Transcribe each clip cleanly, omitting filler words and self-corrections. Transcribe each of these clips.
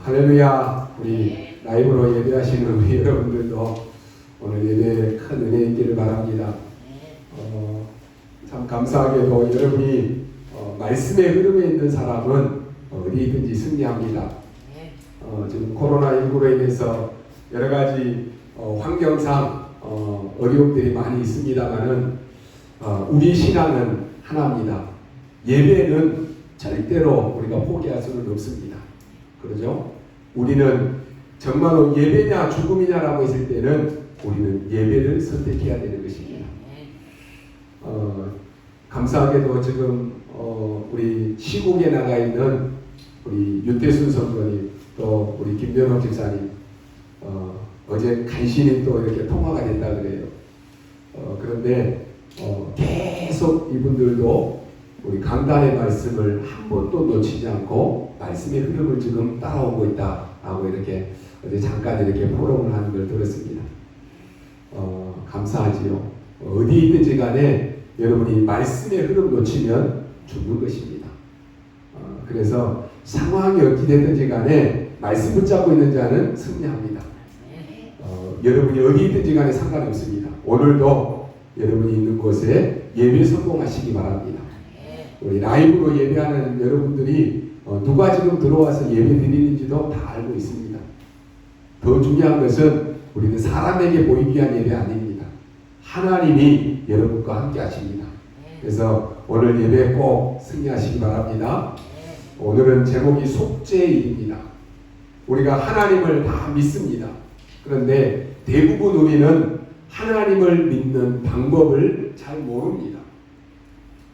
할렐루야. 우리 라이브로 예배하시는 우리 여러분들도 오늘 예배에 큰 은혜 있기를 바랍니다. 참 감사하게도 여러분이 말씀의 흐름에 있는 사람은 어디든지 승리합니다. 지금 코로나19로 인해서 여러 가지 환경상 어려움들이 많이 있습니다만은 우리 신앙은 하나입니다. 예배는 절대로 우리가 포기할 수는 없습니다. 그러죠? 우리는 정말로 예배냐 죽음이냐라고 했을 때는 우리는 예배를 선택해야 되는 것입니다. 감사하게도 지금 우리 시국에 나가 있는 우리 유태순 선교님 또 우리 김변호 집사님 어제 간신히 또 이렇게 통화가 됐다 그래요. 그런데 계속 이분들도 우리 강단의 말씀을 한 번도 놓치지 않고 말씀의 흐름을 지금 따라오고 있다라고 이렇게 어제 잠깐 이렇게 포럼을 하는 걸 들었습니다. 감사하지요. 어디 있든지 간에 여러분이 말씀의 흐름 놓치면 죽는 것입니다. 그래서 상황이 어찌 됐든지 간에 말씀 붙잡고 있는 자는 승리합니다. 여러분이 어디 있든지 간에 상관이 없습니다. 오늘도 여러분이 있는 곳에 예배 성공하시기 바랍니다. 우리 라이브로 예배하는 여러분들이 누가 지금 들어와서 예배 드리는지도 다 알고 있습니다. 더 중요한 것은 우리는 사람에게 보이기 위한 예배 아닙니다. 하나님이 여러분과 함께 하십니다. 그래서 오늘 예배 꼭 승리하시기 바랍니다. 오늘은 제목이 속죄일입니다. 우리가 하나님을 다 믿습니다. 그런데 대부분 우리는 하나님을 믿는 방법을 잘 모릅니다.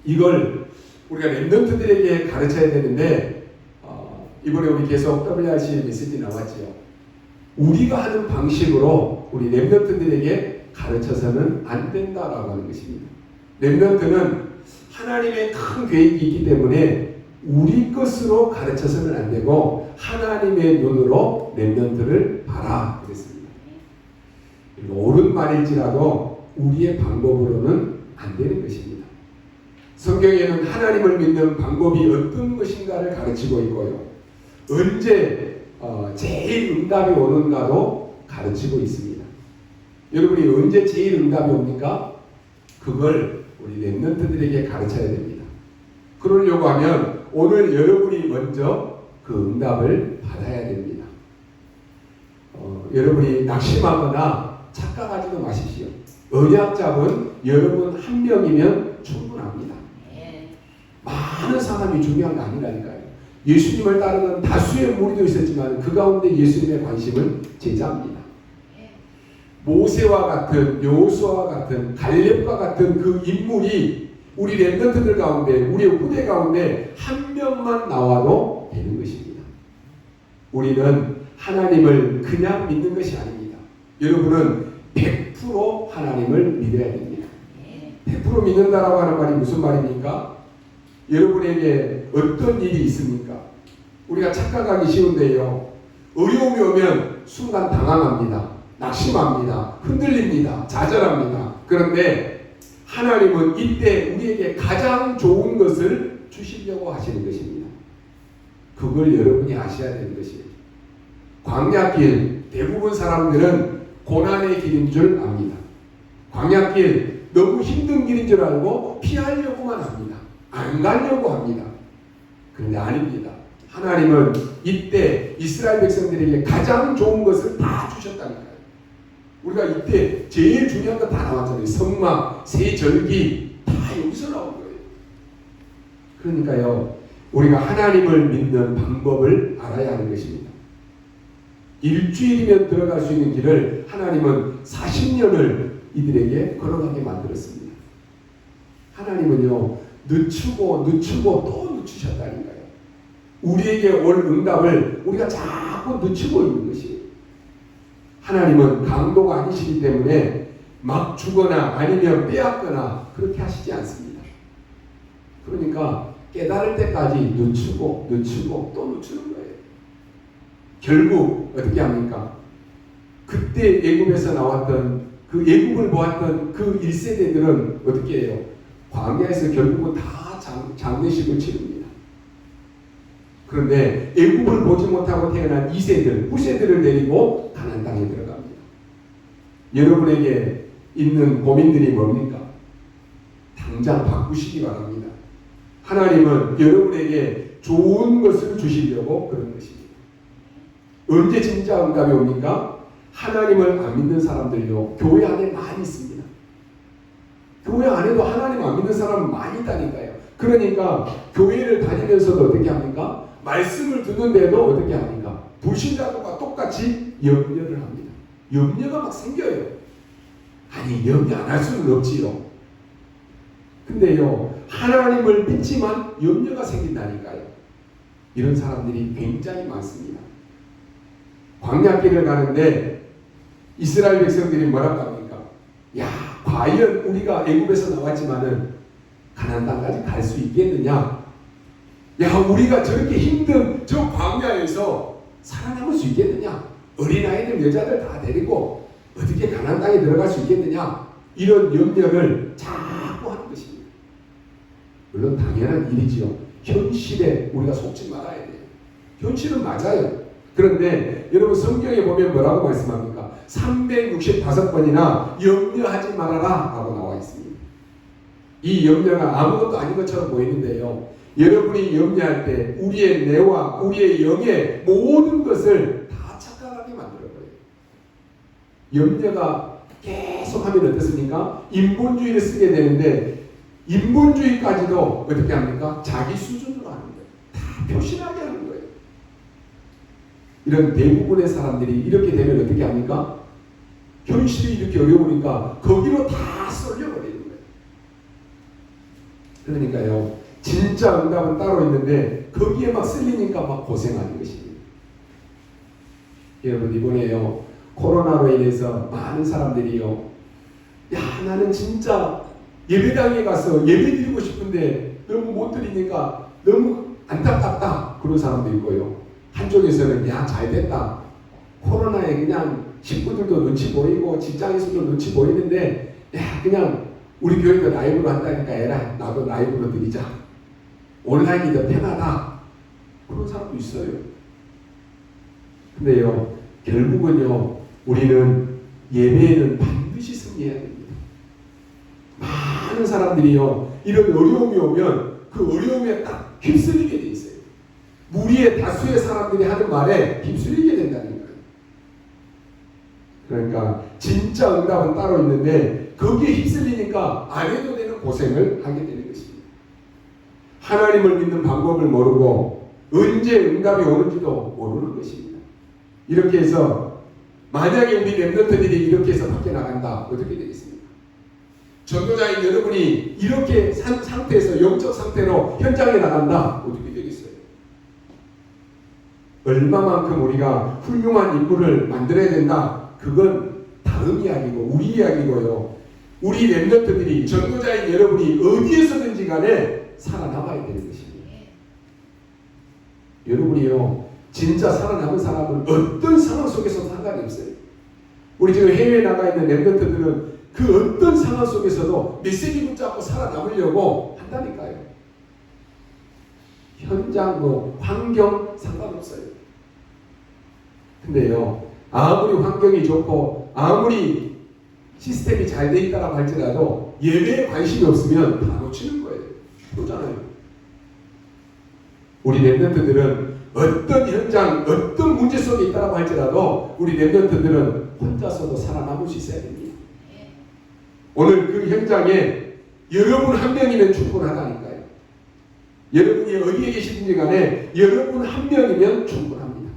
이걸 우리가 랩런트들에게 가르쳐야 되는데 이번에 우리 계속 WRC 메시지 나왔죠. 우리가 하는 방식으로 우리 랩런트들에게 가르쳐서는 안 된다라고 하는 것입니다. 랩런트는 하나님의 큰 계획이 있기 때문에 우리 것으로 가르쳐서는 안 되고 하나님의 눈으로 랩런트를 봐라 그랬습니다. 옳은 말일지라도 우리의 방법으로는 안 되는 것입니다. 성경에는 하나님을 믿는 방법이 어떤 것인가를 가르치고 있고요. 언제 제일 응답이 오는가도 가르치고 있습니다. 여러분이 언제 제일 응답이 옵니까? 그걸 우리 랩런트들에게 가르쳐야 됩니다. 그러려고 하면 오늘 여러분이 먼저 그 응답을 받아야 됩니다. 여러분이 낙심하거나 착각하지도 마십시오. 언약 잡은 여러분 한 명이면 충분합니다. 많은 사람이 중요한 거 아니라니까요. 예수님을 따르는 다수의 무리도 있었지만 그 가운데 예수님의 관심은 제자입니다. 모세와 같은 여호수아와 같은 갈렙과 같은 그 인물이 우리 랩런트들 가운데 우리 후대 가운데 한 명만 나와도 되는 것입니다. 우리는 하나님을 그냥 믿는 것이 아닙니다. 여러분은 100% 하나님을 믿어야 됩니다. 100% 믿는다라고 하는 말이 무슨 말입니까? 여러분에게 어떤 일이 있습니까? 우리가 착각하기 쉬운데요. 어려움이 오면 순간 당황합니다. 낙심합니다. 흔들립니다. 좌절합니다. 그런데 하나님은 이때 우리에게 가장 좋은 것을 주시려고 하시는 것입니다. 그걸 여러분이 아셔야 되는 것이에요. 광야길, 대부분 사람들은 고난의 길인 줄 압니다. 광야길, 너무 힘든 길인 줄 알고 피하려고만 합니다. 안 가려고 합니다. 그런데 아닙니다. 하나님은 이때 이스라엘 백성들에게 가장 좋은 것을 다 주셨다니까요. 우리가 이때 제일 중요한 거 다 나왔잖아요. 성막, 세절기 다 여기서 나온 거예요. 그러니까요. 우리가 하나님을 믿는 방법을 알아야 하는 것입니다. 일주일이면 들어갈 수 있는 길을 하나님은 40년을 이들에게 걸어가게 만들었습니다. 하나님은요. 늦추고 또 늦추셨다니까요. 우리에게 올 응답을 우리가 자꾸 늦추고 있는 것이에요. 하나님은 강도가 아니시기 때문에 막 주거나 아니면 빼앗거나 그렇게 하시지 않습니다. 그러니까 깨달을 때까지 늦추고 또 늦추는 거예요. 결국 어떻게 합니까? 그때 애굽에서 나왔던 그 애굽을 보았던 그 1세대들은 어떻게 해요? 광야에서 결국은 다 장례식을 치릅니다. 그런데 애굽을 보지 못하고 태어난 2세들, 후세들을 데리고 가나안 땅에 들어갑니다. 여러분에게 있는 고민들이 뭡니까? 당장 바꾸시기 바랍니다. 하나님은 여러분에게 좋은 것을 주시려고 그런 것입니다. 언제 진짜 응답이 옵니까? 하나님을 안 믿는 사람들요, 교회 안에 많이 있습니다. 교회 안에도 하나님 안 믿는 사람은 많이 있다니까요. 그러니까 교회를 다니면서도 어떻게 합니까? 말씀을 듣는데도 어떻게 합니까? 불신자들과 똑같이 염려를 합니다. 염려가 막 생겨요. 아니, 염려 안 할 수는 없지요. 근데요, 하나님을 믿지만 염려가 생긴다니까요. 이런 사람들이 굉장히 많습니다. 광야길을 가는데 이스라엘 백성들이 뭐라고 합니까? 야, 과연 우리가 애굽에서 나왔지만은 가나안 땅까지 갈 수 있겠느냐? 야, 우리가 저렇게 힘든 저 광야에서 살아남을 수 있겠느냐? 어린아이들, 여자들 다 데리고 어떻게 가나안 땅에 들어갈 수 있겠느냐? 이런 염려를 자꾸 하는 것입니다. 물론 당연한 일이지요. 현실에 우리가 속지 말아야 돼요. 현실은 맞아요. 그런데 여러분 성경에 보면 뭐라고 말씀합니까? 365번이나 염려하지 말아라 라고 나와 있습니다. 이 염려가 아무것도 아닌 것처럼 보이는데요, 여러분이 염려할 때 우리의 뇌와 우리의 영의 모든 것을 다 착각하게 만들어버려요. 염려가 계속하면 어떻습니까? 인본주의를 쓰게 되는데 인본주의까지도 어떻게 합니까? 자기 수준으로 하는 거예요. 다 표신하게 하는 거예요. 이런 대부분의 사람들이 이렇게 되면 어떻게 합니까? 현실이 이렇게 어려우니까 거기로 다 쏠려버리는 거예요. 그러니까요, 진짜 응답은 따로 있는데 거기에 막 쓸리니까 막 고생하는 것입니다. 여러분, 이번에요, 코로나로 인해서 많은 사람들이요, 야, 나는 진짜 예배당에 가서 예배 드리고 싶은데 너무 못 드리니까 너무 안타깝다, 그런 사람도 있고요. 한쪽에서는 야, 잘 됐다, 코로나에 그냥 식구들도 눈치 보이고 직장에서도 눈치 보이는데 야, 그냥 우리 교회도 라이브로 한다니까 에라, 나도 라이브로 드리자, 온라인이 더 편하다, 그런 사람도 있어요. 근데요, 결국은요, 우리는 예배에는 반드시 승리해야 됩니다. 많은 사람들이요, 이런 어려움이 오면 그 어려움에 딱 휩쓸리게 돼 있어요. 무리의 다수의 사람들이 하는 말에 휩쓸리게 된다는 거예요. 그러니까 진짜 응답은 따로 있는데 거기에 휩쓸리니까 안 해도 되는 고생을 하게 되는 것입니다. 하나님을 믿는 방법을 모르고 언제 응답이 오는지도 모르는 것입니다. 이렇게 해서 만약에 우리 렘넌트들이 이렇게 해서 밖에 나간다, 어떻게 되겠습니까? 전도자인 여러분이 이렇게 상태에서, 영적 상태로 현장에 나간다, 어떻게 되겠어요? 얼마만큼 우리가 훌륭한 인물을 만들어야 된다, 그건 다음 이야기고 우리 이야기고요. 우리 렘넌트들이, 전도자인 여러분이 어디에서든지 간에 살아남아야 되는 것입니다. 여러분이요, 진짜 살아남은 사람은 어떤 상황 속에서도 상관이 없어요. 우리 지금 해외에 나가 있는 렘넌트들은 그 어떤 상황 속에서도 메시지 붙잡고 살아남으려고 한다니까요. 현장, 환경 상관없어요. 근데요, 아무리 환경이 좋고 아무리 시스템이 잘 돼 있다고 할지라도 예배에 관심이 없으면 다 놓치는 거예요. 그렇잖아요. 우리 렘넌트들은 어떤 현장, 어떤 문제 속에 있다고 할지라도 우리 렘넌트들은 혼자서도 살아남을 수 있어야 됩니다. 오늘 그 현장에 여러분 한 명이면 충분하다니까요. 여러분이 어디에 계시든지 간에 여러분 한 명이면 충분합니다.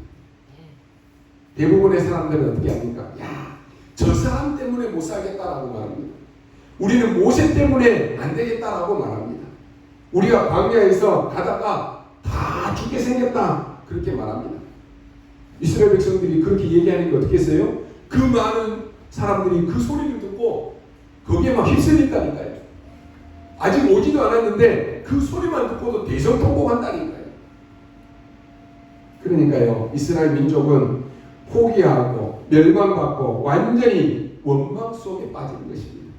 대부분의 사람들은 어떻게 합니까? 야, 저 사람 때문에 못 살겠다라고 말합니다. 우리는 모세 때문에 안 되겠다라고 말합니다. 우리가 광야에서 가다가 다 죽게 생겼다, 그렇게 말합니다. 이스라엘 백성들이 그렇게 얘기하니까 어떻게 했어요? 그 많은 사람들이 그 소리를 듣고 거기에 막 휩쓸린다니까요. 아직 오지도 않았는데 그 소리만 듣고도 대성통곡한다니까요. 그러니까요, 이스라엘 민족은 포기하고 멸망받고 완전히 원망 속에 빠지는 것입니다.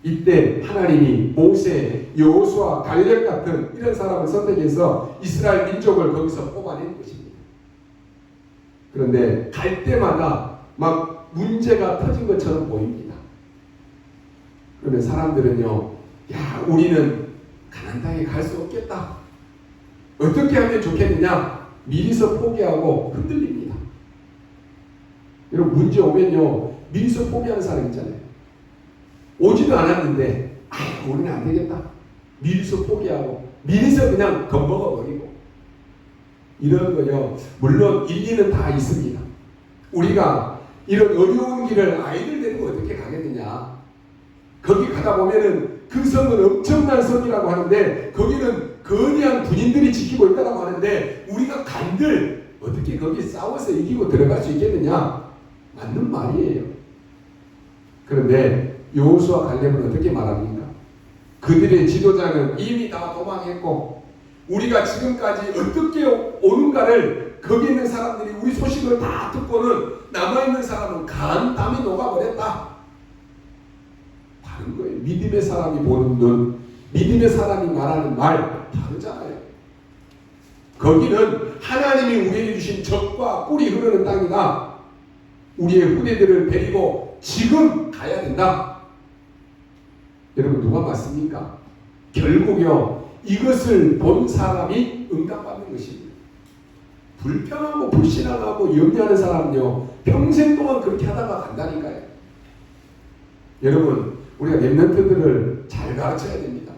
이때 하나님이 모세, 여호수아, 갈렙 같은 이런 사람을 선택해서 이스라엘 민족을 거기서 뽑아낸 것입니다. 그런데 갈 때마다 막 문제가 터진 것처럼 보입니다. 그러면 사람들은요, 야, 우리는 가나안 땅에 갈 수 없겠다. 어떻게 하면 좋겠느냐? 미리서 포기하고 흔들립니다. 여러분, 문제 오면요, 미리서 포기하는 사람 있잖아요. 오지도 않았는데, 우리는 안 되겠다. 미리서 포기하고, 미리서 그냥 겁먹어버리고. 이런 거요, 물론 일리는 다 있습니다. 우리가 이런 어려운 길을 아이들 데리고 어떻게 가겠느냐. 거기 가다 보면은 그 성은 엄청난 성이라고 하는데, 거기는 거대한 군인들이 지키고 있다고 하는데, 우리가 간들 어떻게 거기 싸워서 이기고 들어갈 수 있겠느냐? 맞는 말이에요. 그런데 여호수아 갈렙은 어떻게 말합니까? 그들의 지도자는 이미 다 도망했고, 우리가 지금까지 어떻게 오는가를 거기 있는 사람들이 우리 소식을 다 듣고는 남아있는 사람은 간 땀이 녹아버렸다. 다른 거예요. 믿음의 사람이 보는 눈, 믿음의 사람이 말하는 말 다르잖아요. 거기는 하나님이 우리에게 주신 적과 꿀이 흐르는 땅이다. 우리의 후대들을 데리고 지금 가야 된다. 여러분, 누가 맞습니까? 결국요, 이것을 본 사람이 응답받는 것입니다. 불평하고 불신앙하고 염려하는 사람은요, 평생 동안 그렇게 하다가 간다니까요. 여러분, 우리가 렘넌트들을 잘 가르쳐야 됩니다.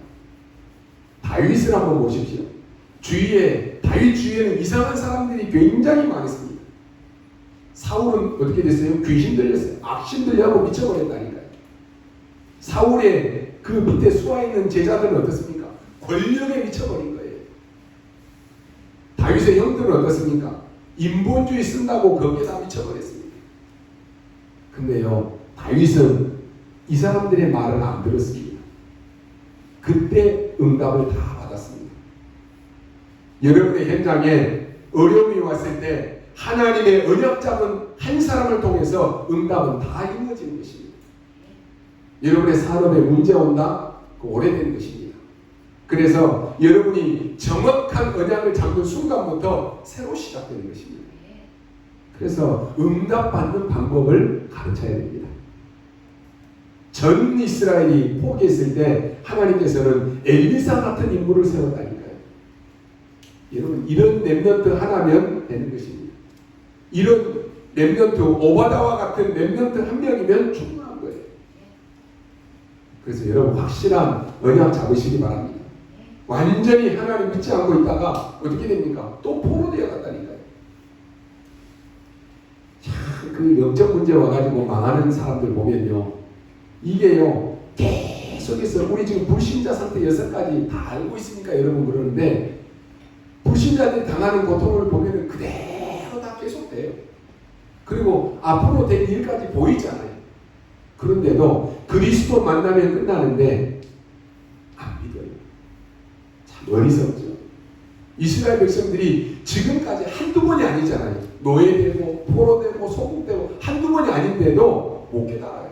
다윗을 한번 보십시오. 다윗 주위에는 이상한 사람들이 굉장히 많았습니다. 사울은 어떻게 됐어요? 귀신 들렸어요. 악신 들려하고 미쳐버렸다니까요. 사울의 그 밑에 수하있는 제자들은 어떻습니까? 권력에 미쳐버린 거예요. 다윗의 형들은 어떻습니까? 인본주의 쓴다고 거기에 다 미쳐버렸습니다. 근데요, 다윗은 이 사람들의 말을 안 들었습니다. 그때 응답을 다 받았습니다. 여러분의 현장에 어려움이 왔을 때 하나님의 언약 잡은 한 사람을 통해서 응답은 다 이루어지는 것입니다. 여러분의 산업에 문제 온다? 그 오래된 것입니다. 그래서 여러분이 정확한 언약을 잡는 순간부터 새로 시작되는 것입니다. 그래서 응답받는 방법을 가르쳐야 됩니다. 전 이스라엘이 포기했을 때 하나님께서는 엘리사 같은 인물을 세웠다니까요. 여러분, 이런 렘넌트 하나면 되는 것입니다. 이런 렘넌트, 오바다와 같은 렘넌트 한 명이면 충분한 거예요. 그래서 여러분, 확실한 언약 잡으시기 바랍니다. 완전히 하나님 믿지 않고 있다가 어떻게 됩니까? 또 포로되어 갔다니까요. 참, 그 영적 문제 와가지고 망하는 사람들 보면요, 이게요, 계속해서 우리 지금 불신자 상태 6가지 다 알고 있으니까 여러분 그러는데, 불신자들이 당하는 고통을 보면 그대로 다 계속돼요. 그리고 앞으로 될 일까지 보이잖아요. 그런데도 그리스도 만나면 끝나는데 안 믿어요. 참 어리석죠. 이스라엘 백성들이 지금까지 한두 번이 아니잖아요. 노예되고 포로되고 소국되고 한두 번이 아닌데도 못 깨달아요.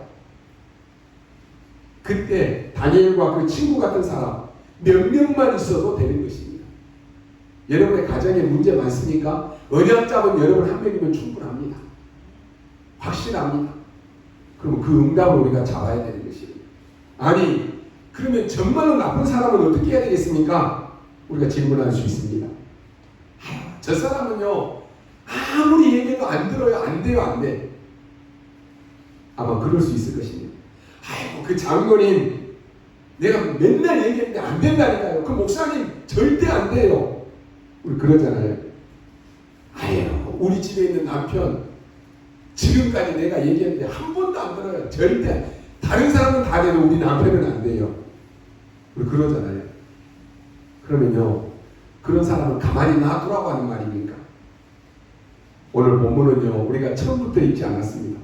그때 다니엘과 그 친구 같은 사람 몇 명만 있어도 되는 것입니다. 여러분의 가정에 문제 많습니까? 언약 잡은 여러분 한 명이면 충분합니다. 확실합니다. 그럼 그 응답을 우리가 잡아야 되는 것입니다. 아니, 그러면 정말로 나쁜 사람은 어떻게 해야 되겠습니까? 우리가 질문할 수 있습니다. 저 사람은요, 아무리 얘기해도 안 들어요. 안 돼요. 안 돼. 아마 그럴 수 있을 것입니다. 아이고, 그 장로님 내가 맨날 얘기했는데 안 된다니까요. 그 목사님 절대 안 돼요. 우리 그러잖아요. 아유, 우리 집에 있는 남편 지금까지 내가 얘기했는데 한 번도 안 들어요. 절대. 다른 사람은 다 돼도 우리 남편은 안 돼요. 우리 그러잖아요. 그러면요, 그런 사람은 가만히 놔두라고 하는 말입니까? 오늘 본문은요, 우리가 처음부터 읽지 않았습니다.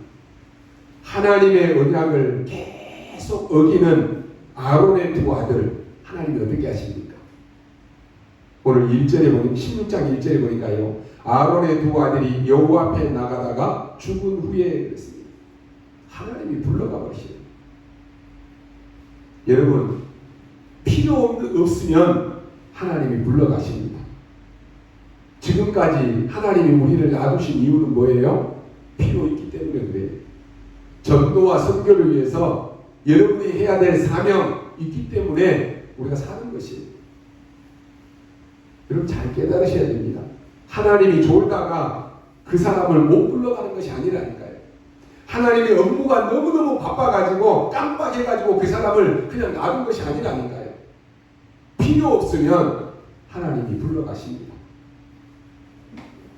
하나님의 언약을 계속 어기는 아론의 두 아들, 하나님이 어떻게 하십니까? 오늘 1절에 보니 16장 1절에 보니까요, 아론의 두 아들이 여호와 앞에 나가다가 죽은 후에 그랬습니다. 하나님이 불러가 버리시는. 여러분, 필요 없으면 하나님이 물러가십니다. 지금까지 하나님이 우리를 놔두신 이유는 뭐예요? 필요 있기 때문에 그래요. 전도와 선교를 위해서 여러분이 해야 될 사명 있기 때문에 우리가 사는 것이에요. 여러분 잘 깨달으셔야 됩니다. 하나님이 좋을까가 그 사람을 못 불러가는 것이 아니라니까요. 하나님의 업무가 너무너무 바빠가지고 깜빡해가지고 그 사람을 그냥 놔둔 것이 아니라니까요. 필요 없으면 하나님이 불러가십니다.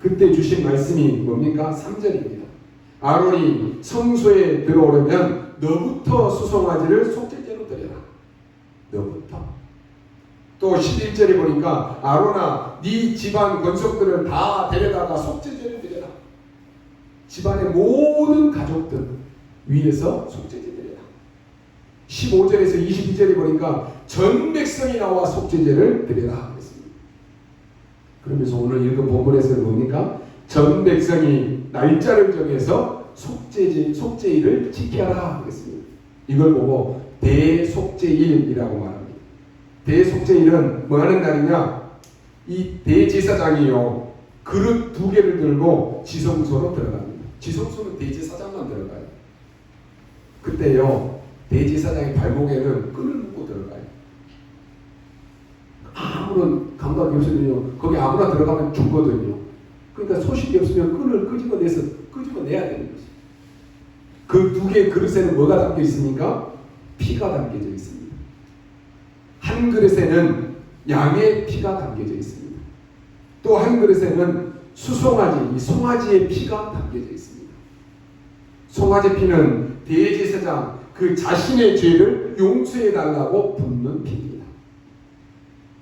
그때 주신 말씀이 뭡니까? 3절입니다. 아론이 성소에 들어오려면 너부터 수송아지를 속죄제로 드려라. 너부터. 또 11절에 보니까 아론아 네 집안 권속들을 다 데려다가 속죄제를 드려라. 집안의 모든 가족들 위해서 속죄제 드려라. 15절에서 22절에 보니까 전 백성이 나와 속죄제를 드려라 했습니다. 그러면서 오늘 읽은 본문에서는 뭡니까? 전 백성이 날짜를 정해서 속죄일을 지켜라 하겠습니다. 이걸 보고 대속죄일이라고 말합니다. 대속죄일은 뭐 하는 날이냐? 이 대제사장이요 그릇 2개를 들고 지성소로 들어갑니다. 지성소는 대제사장만 들어가요. 그때요 대제사장의 발목에는 끈을 묶고 들어가요. 아무런 감각이 없으면요 거기 아무나 들어가면 죽거든요. 그러니까 소식이 없으면 끈을 끄집어내야 되는 것이. 그 2개의 그릇에는 뭐가 담겨 있습니까? 피가 담겨져 있습니다. 한 그릇에는 양의 피가 담겨져 있습니다. 또 한 그릇에는 수송아지, 이 송아지의 피가 담겨져 있습니다. 송아지 피는 대제사장 그 자신의 죄를 용서해 달라고 붓는 피입니다.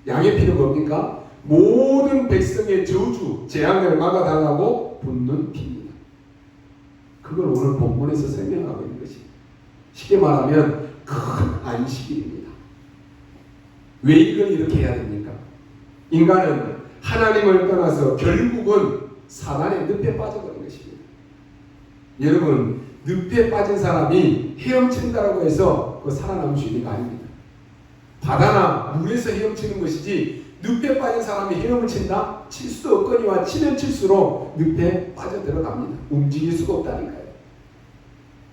양의 피는 뭡니까? 모든 백성의 저주, 재앙을 막아달라고 붓는 피입니다. 그걸 오늘 본문에서 설명하고 있는 것입니다. 쉽게 말하면 큰 안식일입니다. 왜 이걸 이렇게 해야 됩니까? 인간은 하나님을 떠나서 결국은 사단의 늪에 빠져버린 것입니다. 여러분, 늪에 빠진 사람이 헤엄친다라고 해서 그 살아남을 수 있는 거 아닙니다. 바다나 물에서 헤엄치는 것이지 늪에 빠진 사람이 헤엄을 친다? 칠 수도 없거니와 치면 칠수록 늪에 빠져들어갑니다. 움직일 수가 없다니까요.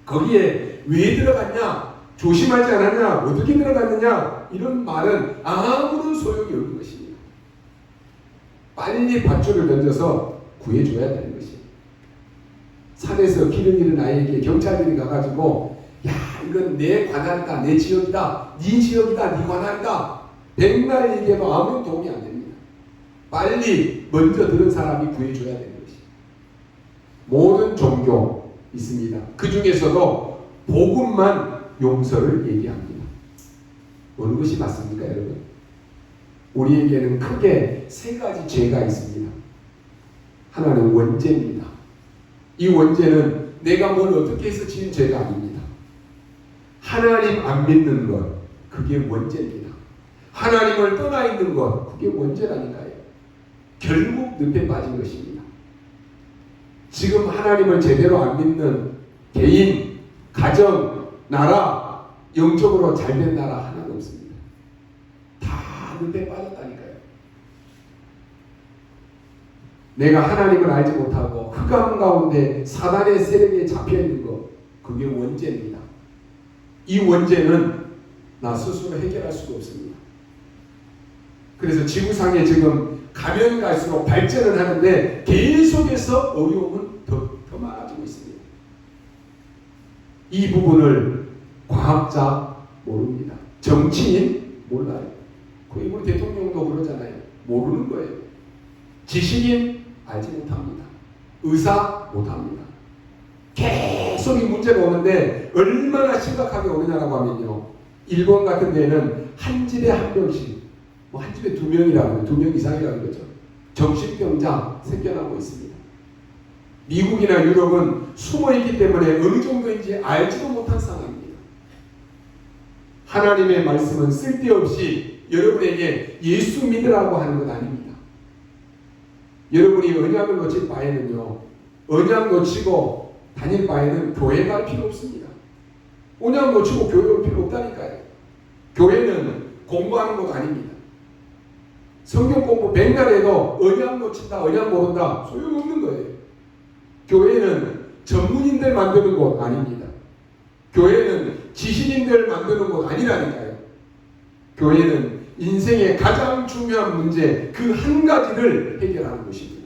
거기에 왜 들어갔냐? 조심하지 않았냐? 어떻게 들어갔느냐? 이런 말은 아무런 소용이 없는 것입니다. 빨리 밧줄을 던져서 구해줘야 되는 것이에요. 산에서 기름 잃은 아이에게 경찰들이 가가지고 야 이건 내 관할이다, 내 지역이다, 네 지역이다, 네 관할이다 백날 얘기해도 아무런 도움이 안 됩니다. 빨리 먼저 들은 사람이 구해줘야 되는 것이에요. 모든 종교 있습니다. 그 중에서도 복음만 용서를 얘기합니다. 어느 것이 맞습니까 여러분? 우리에게는 크게 3가지 죄가 있습니다. 하나는 원죄입니다. 이 원죄는 내가 뭘 어떻게 해서 지은 죄가 아닙니다. 하나님 안 믿는 것, 그게 원죄입니다. 하나님을 떠나 있는 것, 그게 원죄라니까요. 결국 늪에 빠진 것입니다. 지금 하나님을 제대로 안 믿는 개인, 가정, 나라, 영적으로 잘된 나라 하나도 없습니다. 다 늪에 빠졌다니까요. 내가 하나님을 알지 못하고 흑암 가운데 사단의 세력에 잡혀있는 것, 그게 원죄입니다. 이 원죄는 나 스스로 해결할 수가 없습니다. 그래서 지구상에 지금 가면 갈수록 발전을 하는데 계속해서 어려움은 더 많아지고 있습니다. 이 부분을 과학자 모릅니다. 정치인 몰라요. 거의 우리 대통령도 그러잖아요. 모르는 거예요. 지식인 알지 못합니다. 의사 못합니다. 계속 이 문제가 오는데 얼마나 심각하게 오느냐라고 하면요. 일본 같은 데는 한 집에 한 명씩, 한 집에 2명이라고, 2명 이상이라는 거죠. 정신병자 생겨나고 있습니다. 미국이나 유럽은 숨어있기 때문에 어느 정도인지 알지도 못한 상황입니다. 하나님의 말씀은 쓸데없이 여러분에게 예수 믿으라고 하는 것 아닙니다. 여러분이 언약을 놓칠 바에는요, 언약 놓치고 다닐 바에는 교회 갈 필요 없습니다. 언약 놓치고 교회 올 필요 없다니까요. 교회는 공부하는 곳 아닙니다. 성경 공부 백날 해도 언약 놓친다, 언약 모른다 소용없는 거예요. 교회는 전문인들 만드는 곳 아닙니다. 교회는 지식인들 만드는 곳 아니라니까요. 교회는 인생의 가장 중요한 문제 그 한 가지를 해결하는 곳입니다.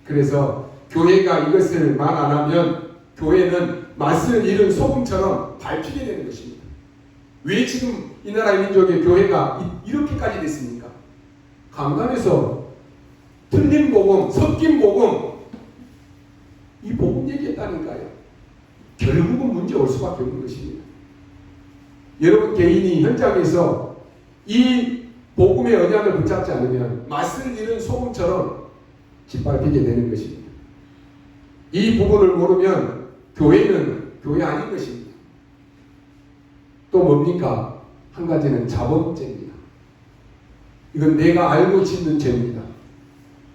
그래서 교회가 이것을 말 안 하면 교회는 맛을 잃은 소금처럼 밟히게 되는 것입니다. 왜 지금 이 나라 민족의 교회가 이렇게까지 됐습니까? 강단에서 틀린 복음, 섞인 복음, 이 복음 얘기했다니까요. 결국은 문제 올 수밖에 없는 것입니다. 여러분 개인이 현장에서 이 복음의 언약을 붙잡지 않으면 맛을 잃은 소금처럼 짓밟히게 되는 것입니다. 이 부분을 모르면 교회는 교회 아닌 것입니다. 또 뭡니까? 한 가지는 자범죄입니다. 이건 내가 알고 짓는 죄입니다.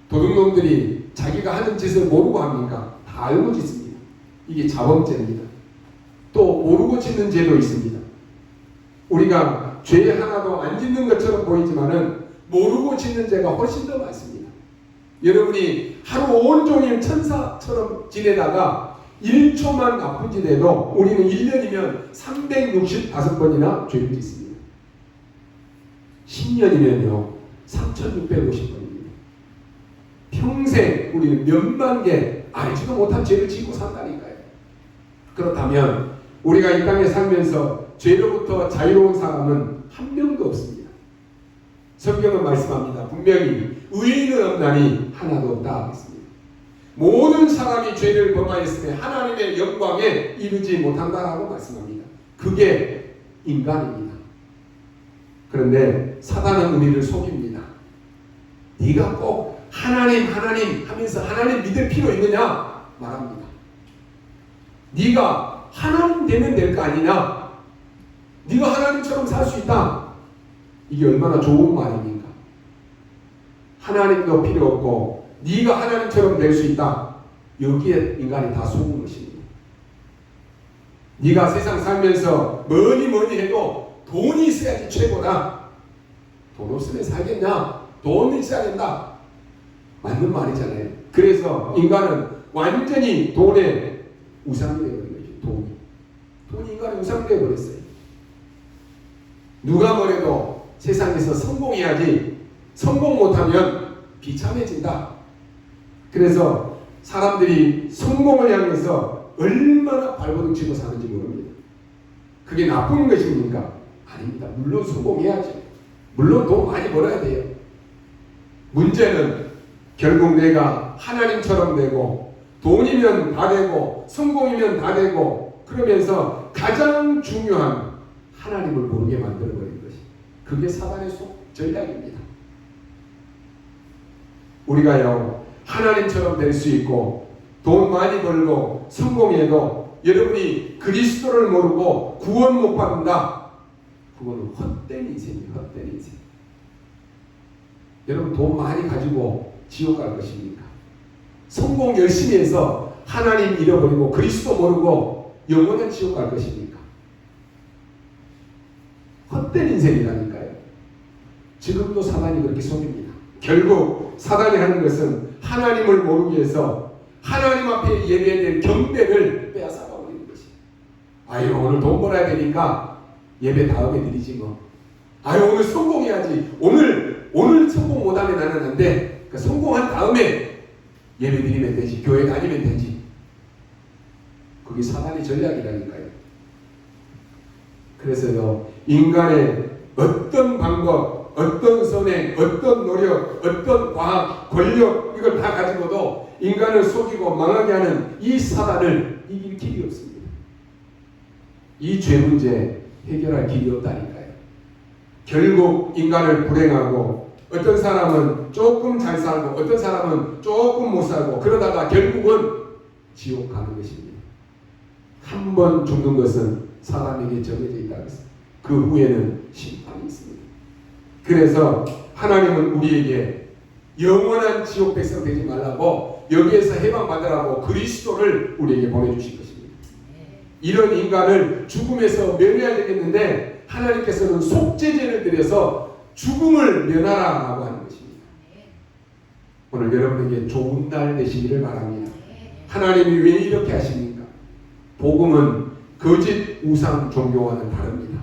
도둑놈들이 자기가 하는 짓을 모르고 합니까? 다 알고 짓습니다. 이게 자범죄입니다. 또 모르고 짓는 죄도 있습니다. 우리가 죄 하나도 안 짓는 것처럼 보이지만은 모르고 짓는 죄가 훨씬 더 많습니다. 여러분이 하루 온종일 천사처럼 지내다가 1초만 나쁜 짓 해도 우리는 1년이면 365번이나 죄를 짓습니다. 10년이면요 3650번입니다. 평생 우리는 몇만 개 알지도 못한 죄를 짓고 산다니까요. 그렇다면 우리가 이 땅에 살면서 죄로부터 자유로운 사람은 한 명도 없습니다. 성경은 말씀합니다. 분명히 의인은 없나니 하나도 없다 하겠습니다. 모든 사람이 죄를 범하였으며 하나님의 영광에 이르지 못한다라고 말씀합니다. 그게 인간입니다. 그런데 사단은 우리를 속입니다. 네가 꼭 하나님 하면서 하나님 믿을 필요 있느냐 말합니다. 네가 하나님 되면 될 거 아니냐? 네가 하나님처럼 살 수 있다. 이게 얼마나 좋은 말입니까? 하나님도 필요 없고 네가 하나님처럼 될 수 있다. 여기에 인간이 다 속은 것입니다. 네가 세상 살면서 뭐니 해도 돈이 있어야지 최고다. 돈 없으면 살겠냐? 돈이 있어야 된다. 맞는 말이잖아요. 그래서 인간은 완전히 돈의 우상이 되어버린 거죠. 돈이 인간의 우상이 되어버렸어요. 누가 뭐래도 세상에서 성공해야지 성공 못하면 비참해진다. 그래서 사람들이 성공을 향해서 얼마나 발버둥 치고 사는지 모릅니다. 그게 나쁜 것입니까? 아닙니다. 물론 성공해야죠. 물론 돈 많이 벌어야 돼요. 문제는 결국 내가 하나님처럼 되고 돈이면 다 되고 성공이면 다 되고 그러면서 가장 중요한 하나님을 모르게 만들어버린 것이 그게 사단의 전략입니다. 우리가요 하나님처럼 될 수 있고 돈 많이 벌고 성공해도 여러분이 그리스도를 모르고 구원 못 받는다. 그거는 헛된 인생이에요. 헛된 인생. 여러분 돈 많이 가지고 지옥 갈 것입니까? 성공 열심히 해서 하나님 잃어버리고 그리스도 모르고 영원한 지옥 갈 것입니까? 헛된 인생이라니까요. 지금도 사단이 그렇게 속입니다. 결국 사단이 하는 것은 하나님을 모르기 위해서 하나님 앞에 예배될 경배를 빼앗아가 버리는 것이. 아유 오늘 돈 벌어야 되니까 예배 다음에 드리지 뭐. 아유 오늘 성공해야지. 오늘 성공 못하면 나는 안 돼. 그러니까 성공한 다음에 예배 드리면 되지. 교회 다니면 되지. 그게 사단의 전략이라니까요. 그래서요 인간의 어떤 방법, 어떤 선행, 어떤 노력, 어떤 과학, 권력 이걸 다 가지고도 인간을 속이고 망하게 하는 이 사단을 이길 길이 없습니다. 이 죄 문제 해결할 길이 없다니까요. 결국 인간을 불행하고 어떤 사람은 조금 잘 살고 어떤 사람은 조금 못 살고 그러다가 결국은 지옥 가는 것입니다. 한 번 죽는 것은 사람에게 정해져 있다고 했습니다. 그 후에는 심판이 있습니다. 그래서 하나님은 우리에게 영원한 지옥 백성 되지 말라고 여기에서 해방받으라고 그리스도를 우리에게 보내주신 것입니다. 이런 인간을 죽음에서 면해야 되겠는데 하나님께서는 속죄제를 드려서 죽음을 면하라라고 하는 것입니다. 오늘 여러분에게 좋은 날 되시기를 바랍니다. 하나님이 왜 이렇게 하십니까? 복음은 거짓 우상 종교와는 다릅니다.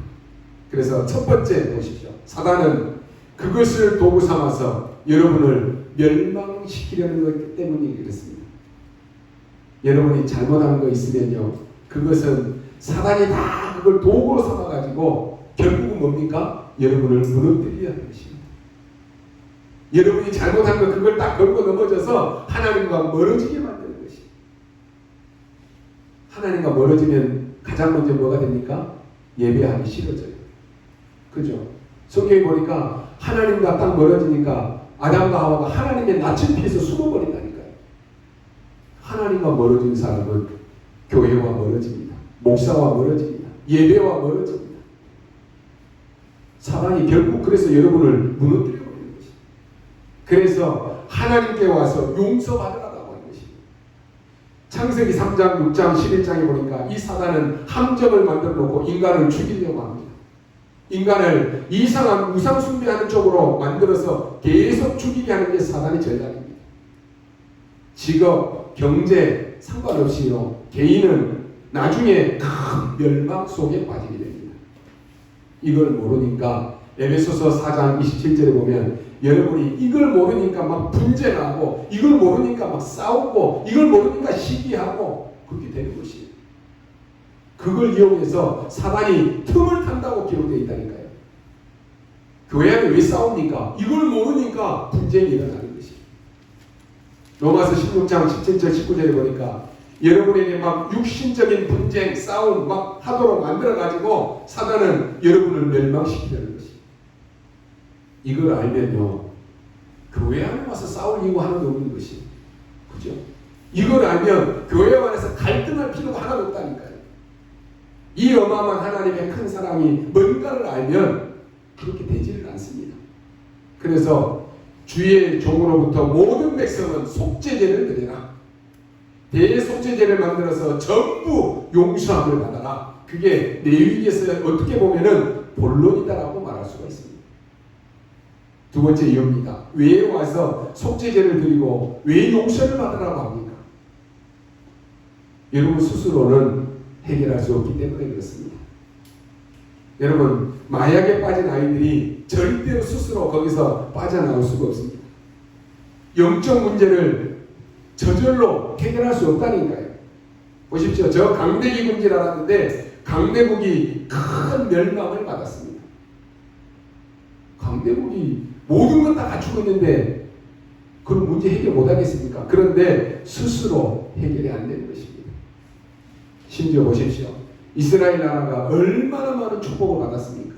그래서 첫 번째 보십시오. 사단은 그것을 도구 삼아서 여러분을 멸망시키려는 것 때문이 그렇습니다. 여러분이 잘못한 거 있으면요, 그것은 사단이 다 그걸 도구로 삼아가지고 결국은 뭡니까? 여러분을 무너뜨리려 하는 것입니다. 여러분이 잘못한 거 그걸 딱 걸고 넘어져서 하나님과 멀어지게 만드는 것입니다. 하나님과 멀어지면 가장 먼저 뭐가 됩니까? 예배하기 싫어져요. 그죠? 성경에 보니까 하나님과 딱 멀어지니까 아담과 하와가 하나님의 낯을 피해서 숨어버린다니까요. 하나님과 멀어진 사람은 교회와 멀어집니다. 목사와 멀어집니다. 예배와 멀어집니다. 사단이 결국 그래서 여러분을 무너뜨려 버리는 것입니다. 그래서 하나님께 와서 용서받으라고 하는 것입니다. 창세기 3장, 6장, 11장에 보니까 이 사단은 함정을 만들어 놓고 인간을 죽이려고 합니다. 인간을 이상한 우상 숭배하는 쪽으로 만들어서 계속 죽이게 하는 게 사단의 전략입니다. 직업, 경제 상관없이요, 개인은 나중에 큰 멸망 속에 빠지게 됩니다. 이걸 모르니까 에베소서 4장 27절에 보면 여러분이 이걸 모르니까 막 분쟁하고 이걸 모르니까 막 싸우고 이걸 모르니까 시기하고 그렇게 되는 것이에요. 그걸 이용해서 사단이 틈을 탄다고 기록되어 있다니까요. 교회 안에 왜 싸웁니까? 이걸 모르니까 분쟁이 일어나는 것이에요. 로마서 16장 17절 19절에 보니까 여러분에게 막 육신적인 분쟁, 싸움 막 하도록 만들어가지고 사단은 여러분을 멸망시키려는 것이에요. 이걸 알면요, 교회 안에 와서 싸울 이유 하나도 없는 것이에요. 그죠? 이걸 알면 교회 안에서 갈등할 필요가 하나도 없다니까요. 이 어마어마한 하나님의 큰 사랑이 뭔가를 알면 그렇게 되지를 않습니다. 그래서 주의 종으로부터 모든 백성은 속죄제를 드리라. 대속죄제를 만들어서 전부 용서함을 받아라. 그게 레위기에서 어떻게 보면은 본론이다라고 말할 수가 있습니다. 두 번째 이유입니다. 왜 와서 속죄제를 드리고 왜 용서를 받으라고 합니까? 여러분 스스로는 해결할 수 없기 때문에 그렇습니다. 여러분, 마약에 빠진 아이들이 절대로 스스로 거기서 빠져나올 수가 없습니다. 영적 문제를 저절로 해결할 수 없다니까요. 보십시오. 저 강대기 군지를 알았는데 강대국이 큰 멸망을 받았습니다. 강대국이 모든 것 다 갖추고 있는데 그런 문제 해결 못하겠습니까? 그런데 스스로 해결이 안 되는 것입니다. 심지어 보십시오. 이스라엘 나라가 얼마나 많은 축복을 받았습니까?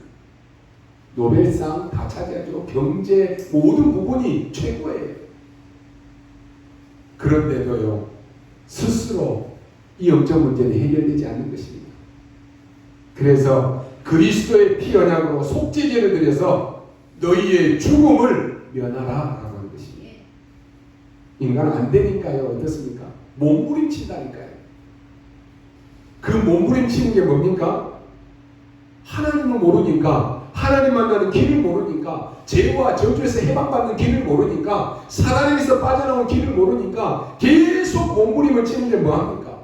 노벨상 다 차지하죠. 경제 모든 부분이 최고예요. 그런데도요, 스스로 이 영적 문제는 해결되지 않는 것입니다. 그래서 그리스도의 피 언약으로 속죄제를 드려서 너희의 죽음을 면하라 라고 하는 것입니다. 인간은 안 되니까요. 어떻습니까? 몸부림친다니까요. 그 몸부림치는 게 뭡니까? 하나님을 모르니까, 하나님 만나는 길을 모르니까, 죄와 저주에서 해방받는 길을 모르니까, 사단에서 빠져나온 길을 모르니까 계속 몸부림을 치는 게 뭐합니까?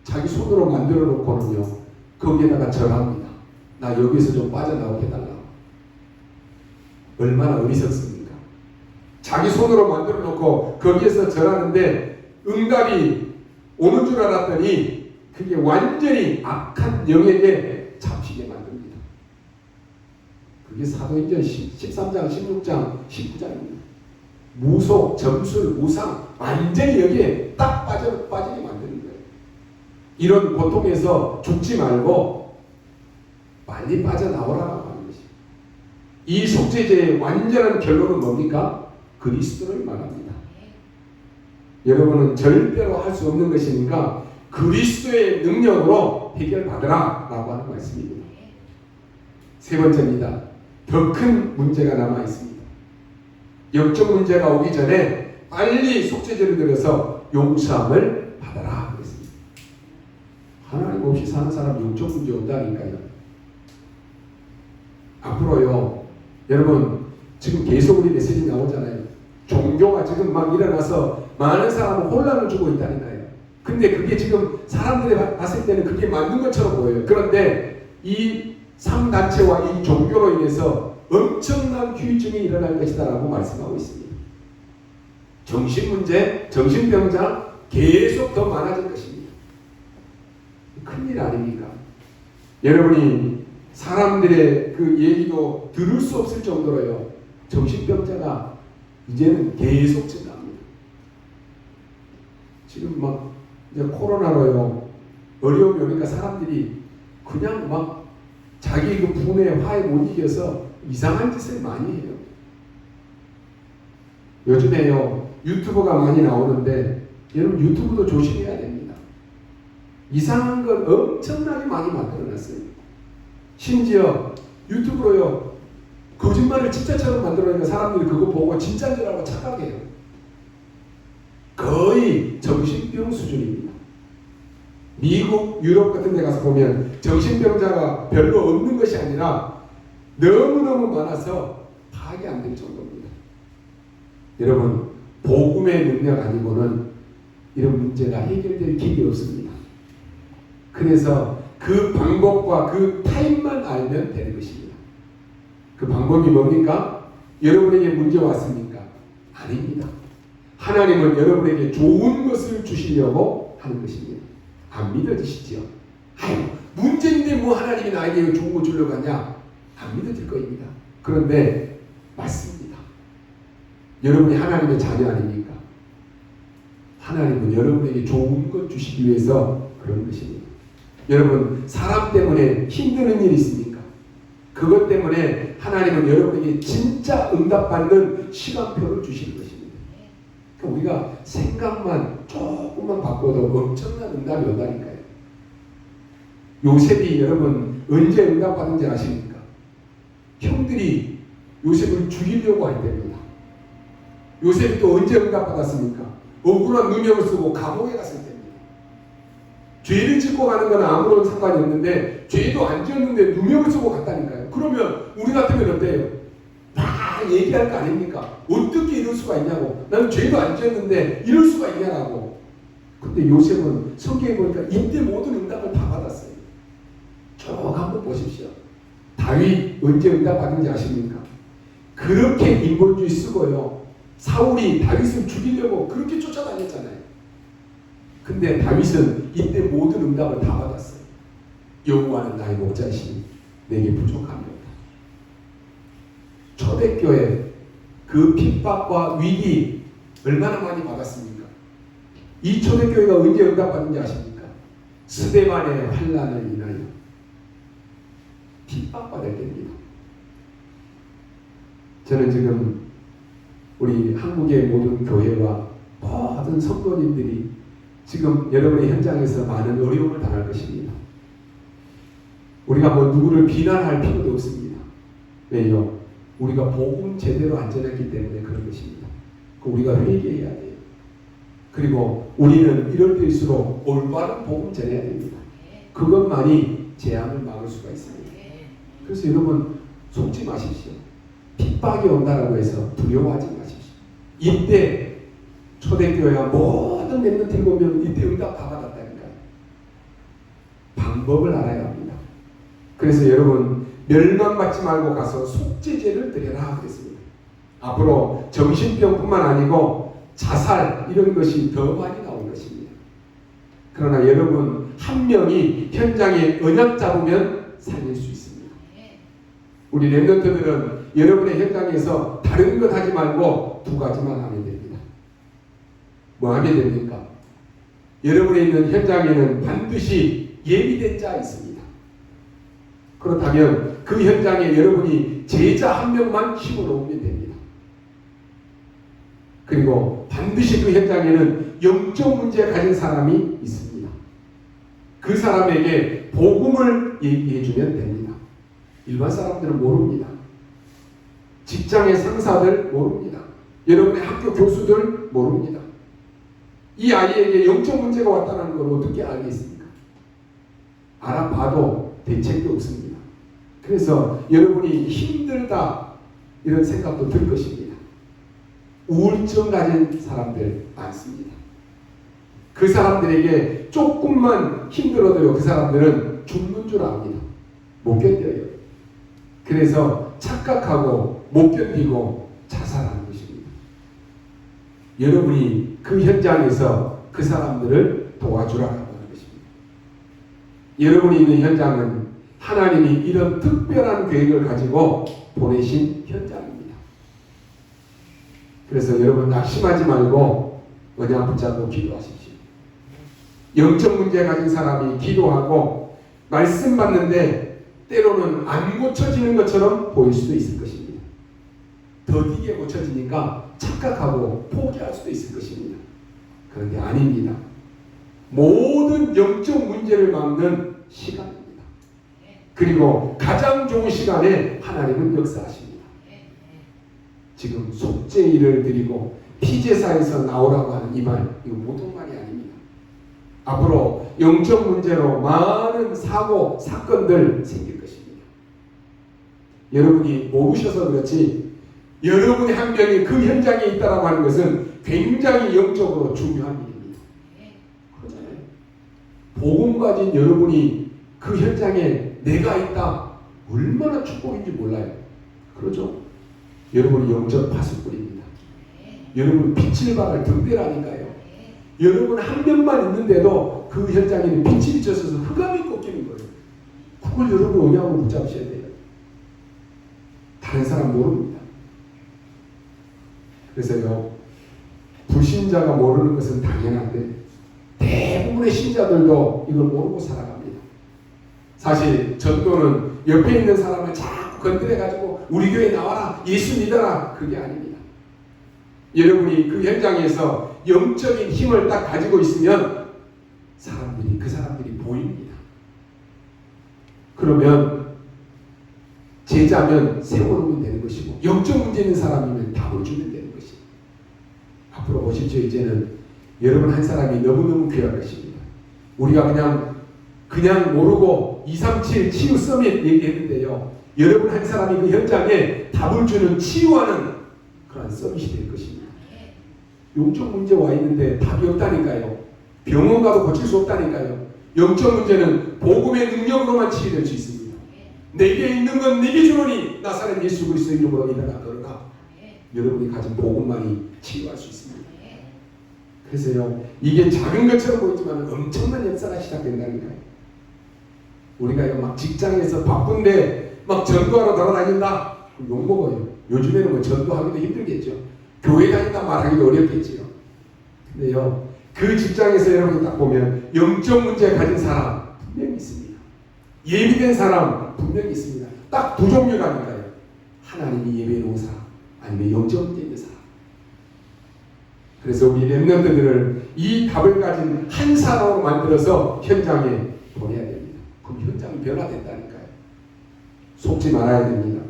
자기 손으로 만들어 놓고는요, 거기에다가 절합니다. 나 여기서 좀 빠져나오게 해달라. 얼마나 어리석습니까? 자기 손으로 만들어 놓고 거기에서 절하는데 응답이 오는 줄 알았더니 그게 완전히 악한 영에게 잡히게 만듭니다. 그게 사도행전 13장, 16장, 19장입니다. 무속, 점술, 우상 완전히 여기에 딱 빠지게 만드는 거예요. 이런 고통에서 죽지 말고 빨리 빠져나오라고 하는 것이에요. 이 속죄제의 완전한 결론은 뭡니까? 그리스도를 말합니다. 여러분은 절대로 할 수 없는 것이니까 그리스도의 능력으로 해결받으라 라고 하는 말씀입니다. 세 번째입니다. 더 큰 문제가 남아 있습니다. 영적 문제가 오기 전에 빨리 속죄제를 드려서 용서함을 받아라 그랬습니다. 하나님 없이 사는 사람 영적 문제 온다니까요. 앞으로요, 여러분 지금 계속 우리 메시지 나오잖아요. 종교가 지금 막 일어나서 많은 사람은 혼란을 주고 있다니까요. 근데 그게 지금 사람들이 봤을 때는 그게 맞는 것처럼 보여요. 그런데 이 3단체와 이 종교로 인해서 엄청난 후유증이 일어날 것이다라고 말씀하고 있습니다. 정신문제, 정신병자 계속 더 많아질 것입니다. 큰일 아닙니까? 여러분이 사람들의 그 얘기도 들을 수 없을 정도로요, 정신병자가 이제는 계속 증가합니다. 지금 막 이제 코로나로요, 어려움이 오니까 사람들이 그냥 막 자기 그 분에 화에 못 이겨서 이상한 짓을 많이 해요. 요즘에요, 유튜브가 많이 나오는데 여러분 유튜브도 조심해야 됩니다. 이상한 걸 엄청나게 많이 만들어놨어요. 심지어 유튜브로요, 거짓말을 진짜처럼 만들어내니까 사람들이 그거 보고 진짜인 줄 알고 착각해요. 거의 정신병 수준입니다. 미국, 유럽 같은 데 가서 보면 정신병자가 별로 없는 것이 아니라 너무너무 많아서 파악이 안 될 정도입니다. 여러분, 복음의 능력 아니고는 이런 문제가 해결될 길이 없습니다. 그래서 그 방법과 그 타임만 알면 되는 것입니다. 그 방법이 뭡니까? 여러분에게 문제 왔습니까? 아닙니다. 하나님은 여러분에게 좋은 것을 주시려고 하는 것입니다. 안 믿어지시죠? 아유, 문제인데 뭐 하나님이 나에게 좋은 거 주려고 하냐? 안 믿어질 거입니다. 그런데 맞습니다. 여러분이 하나님의 자녀 아닙니까? 하나님은 여러분에게 좋은 것 주시기 위해서 그런 것입니다. 여러분, 사람 때문에 힘드는 일이 있습니까? 그것 때문에 하나님은 여러분에게 진짜 응답받는 시간표를 주시는 것입니다. 그러니까 우리가 생각만 조금만 바꿔도 엄청난 응답이 온다니까요. 요셉이 여러분 언제 응답받은지 아십니까? 형들이 요셉을 죽이려고 할 때입니다. 요셉이 또 언제 응답받았습니까? 억울한 누명을 쓰고 감옥에 갔을 때입니다. 죄를 짓고 가는 건 아무런 상관이 없는데 죄도 안 지었는데 누명을 쓰고 갔다니까요. 그러면 우리 같으면 어때요? 다 얘기할 거 아닙니까? 어떻게 이럴 수가 있냐고. 나는 죄도 안 지었는데 이럴 수가 있냐고. 근데 요셉은 성경에 보니까 이때 모든 응답을 다 받았어요. 쭉 한번 보십시오. 다윗 언제 응답 받은지 아십니까? 그렇게 인본주의 쓰고요, 사울이 다윗을 죽이려고 그렇게 쫓아다녔잖아요. 근데 다윗은 이때 모든 응답을 다 받았어요. 여호와는 나의 목자이시니 내게 부족함이 없다. 초대교회 그 핍박과 위기 얼마나 많이 받았습니까? 이 초대교회가 언제 응답받는지 아십니까? 스데반의 환난을 인하여 핍박받을 때입니다. 저는 지금 우리 한국의 모든 교회와 모든 성도님들이 지금 여러분의 현장에서 많은 어려움을 당할 것입니다. 우리가 뭐 누구를 비난할 필요도 없습니다. 왜요? 우리가 복음 제대로 안 전했기 때문에 그런 것입니다. 우리가 회개해야 돼요. 그리고 우리는 이럴 때일수록 올바른 복음 전해야 됩니다. 그것만이 재앙을 막을 수가 있습니다. 그래서 여러분 속지 마십시오. 핍박이 온다라고 해서 두려워하지 마십시오. 이때 초대교회와 모든 렘넌트 7명은 이때 응답 다 받았다니까요. 방법을 알아야 합니다. 그래서 여러분 멸망받지 말고 가서 속죄제를 드려라 그랬습니다. 앞으로 정신병뿐만 아니고 자살 이런 것이 더 많이 나올 것입니다. 그러나 여러분 한 명이 현장에 언약 잡으면 살릴 수 있습니다. 우리 렘넌트들은 여러분의 현장에서 다른 것 하지 말고 두 가지만 하면 됩니다. 뭐 하면 됩니까? 여러분의 있는 현장에는 반드시 예비된 자 있습니다. 그렇다면 그 현장에 여러분이 제자 한 명만 심어놓으면 됩니다. 그리고 반드시 그 현장에는 영적 문제 가진 사람이 있습니다. 그 사람에게 복음을 얘기해 주면 됩니다. 일반 사람들은 모릅니다. 직장의 상사들 모릅니다. 여러분의 학교 교수들 모릅니다. 이 아이에게 영적 문제가 왔다는 걸 어떻게 알겠습니까? 알아봐도 대책도 없습니다. 그래서 여러분이 힘들다 이런 생각도 들 것입니다. 우울증 가진 사람들 많습니다. 그 사람들에게 조금만 힘들어도요, 그 사람들은 죽는 줄 압니다. 못 견뎌요. 그래서 착각하고 못 견디고 자살하는 것입니다. 여러분이 그 현장에서 그 사람들을 도와주라고 하는 것입니다. 여러분이 있는 현장은 하나님이 이런 특별한 계획을 가지고 보내신 현장입니다. 그래서 여러분 낙심하지 말고 언약 붙잡고 기도하십시오. 영적 문제 가진 사람이 기도하고 말씀 받는데 때로는 안 고쳐지는 것처럼 보일 수도 있을 것입니다. 더디게 고쳐지니까 착각하고 포기할 수도 있을 것입니다. 그런데 아닙니다. 모든 영적 문제를 막는 시간입니다. 그리고 가장 좋은 시간에 하나님은 역사하십니다. 지금 속죄일을 드리고 피제사에서 나오라고 하는 이 말, 이거 보통 말이 아닙니다. 앞으로 영적 문제로 많은 사고, 사건들 생길 것입니다. 여러분이 모르셔서 그렇지 여러분의 한 명이 그 현장에 있다라고 하는 것은 굉장히 영적으로 중요한 일입니다. 그렇잖아요. 복음 가진 여러분이 그 현장에 내가 있다. 얼마나 축복인지 몰라요. 그렇죠? 여러분이 영적 파수꾼입니다. 여러분 빛을 발할 등대라니까요. 여러분 한 명만 있는데도 그 현장에는 빛이 비쳐서 흑암이 꺾이는 거예요. 그걸 여러분 언약으로 붙잡으셔야 돼요. 다른 사람 모릅니다. 그래서요, 불신자가 모르는 것은 당연한데 대부분의 신자들도 이걸 모르고 살아갑니다. 사실 전도는 옆에 있는 사람을 자꾸 건드려가지고 우리 교회 나와라, 예수 믿어라, 그게 아닙니다. 여러분이 그 현장에서 영적인 힘을 딱 가지고 있으면 그 사람들이 보입니다. 그러면 제자면 세워놓으면 되는 것이고 영적 문제 있는 사람이면 답을 주면 되는 것이고 앞으로 보십시오. 이제는 여러분 한 사람이 너무너무 귀할 것입니다. 우리가 그냥 모르고 237 치유 서밋 얘기했는데요. 여러분 한 사람이 그 현장에 답을 주는 치유하는 그런 서밋이 될 것입니다. 영적 문제 와 있는데 답이 없다니까요. 병원 가도 고칠 수 없다니까요. 영적 문제는 복음의 능력으로만 치유될 수 있습니다. 내게 있는 건 내게 주노니 나사렛 예수 그리스도 이름으로 일어나 걸어가. 여러분이 가진 복음만이 치유할 수 있습니다. 그래서요, 이게 작은 것처럼 보이지만 엄청난 역사가 시작된다니까요. 우리가 막 직장에서 바쁜데 막 전도하러 돌아다닌다. 욕먹어요. 요즘에는 뭐 전도하기도 힘들겠죠. 교회 다닌다 말하기도 어렵겠지요. 근데요, 그 직장에서 여러분이 딱 보면 영적 문제 가진 사람 분명히 있습니다. 예비된 사람 분명히 있습니다. 딱 두 종류라니까요. 하나님이 예비해 놓은 사람, 아니면 영적 문제 있는 사람. 그래서 우리 렘넌트들을 이 답을 가진 한 사람으로 만들어서 현장에 보내야 됩니다. 그럼 현장이 변화된다니까요. 속지 말아야 됩니다.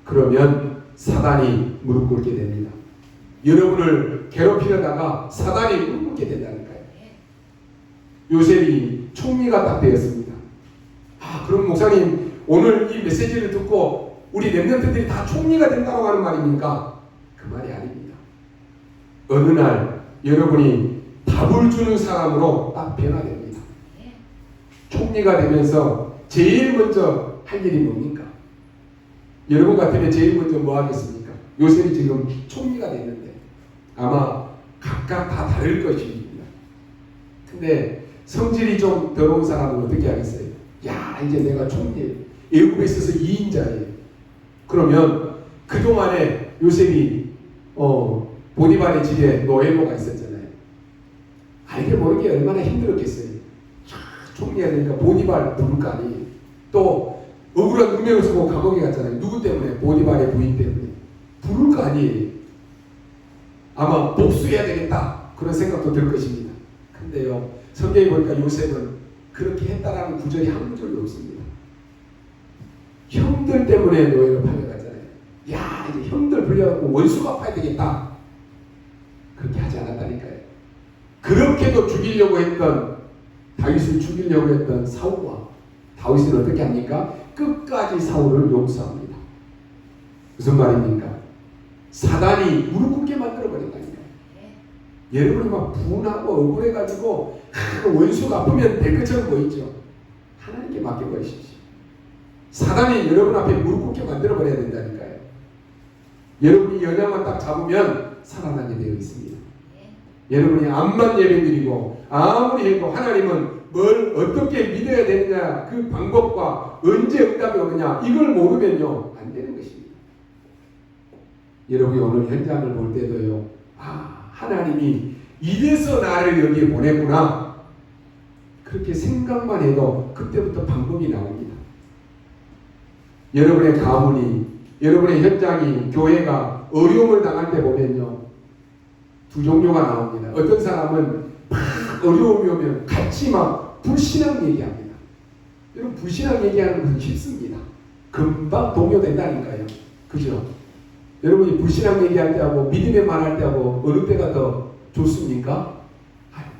그러면 사단이 무릎 꿇게 됩니다. 여러분을 괴롭히려다가 사단이 무릎 꿇게 된다니까요. 요셉이 총리가 딱 되었습니다. 그럼 목사님 오늘 이 메시지를 듣고 우리 렘넌트들이 다 총리가 된다고 하는 말입니까? 그 말이 아닙니다. 어느 날 여러분이 답을 주는 사람으로 딱 변화됩니다. 총리가 되면서 제일 먼저 할 일이 뭡니까? 여러분 같으면 제일 먼저 뭐 하겠습니까? 요셉이 지금 총리가 됐는데 아마 각각 다 다를 것입니다. 근데 성질이 좀 더러운 사람은 어떻게 하겠어요? 야, 이제 내가 총리, 애국에 있어서 2인자예요. 그러면 그동안에 요셉이 보디발의 집에 노예모가 있었잖아요. 알게 모르게 얼마나 힘들었겠어요. 총리가 되니까 보디발 부를 거 아니에요. 또 억울한 누명을 쓰고 감옥에 갔잖아요. 누구 때문에? 보디발의 부인 때문에. 부를 거 아니에요. 아마 복수해야 되겠다 그런 생각도 들 것입니다. 근데요, 성경에 보니까 요셉은 그렇게 했다라는 구절이 한 구절도 없습니다. 형들 때문에 노예로 팔려갔잖아요. 야, 이제 형들 불려갖고 원수 갚아야 되겠다. 그렇게 하지 않았다니까요. 그렇게도 죽이려고 했던, 다윗을 죽이려고 했던 사울과 다윗은 어떻게 합니까? 끝까지 사울을 용서합니다. 무슨 말입니까? 사단이 무릎 꿇게 만들어버린다니까요. 여러분이 막 분하고 억울해가지고 원수가 아프면 될 것처럼 보이죠. 하나님께 맡겨버리십시오. 사단이 여러분 앞에 무릎 꿇게 만들어버려야 된다니까요. 여러분이 연약만 딱 잡으면 살아나게 되어 있습니다. 여러분이 암만 예배드리고 아무리 해도 하나님은 뭘 어떻게 믿어야 되느냐, 그 방법과 언제 응답이 오느냐, 이걸 모르면요 안 되는 것입니다. 여러분이 오늘 현장을 볼 때도요, 하나님이 이래서 나를 여기에 보냈구나, 그렇게 생각만 해도 그때부터 방법이 나옵니다. 여러분의 가문이, 여러분의 현장이, 교회가 어려움을 당할 때 보면요 두 종류가 나옵니다. 어떤 사람은 막 어려움이 오면 같이 막 불신앙 얘기합니다. 여러분, 불신앙 얘기하는 것은 쉽습니다. 금방 동요된다니까요. 그죠? 여러분이 불신앙 얘기할 때하고 믿음의 말할 때하고 어느 때가 더 좋습니까?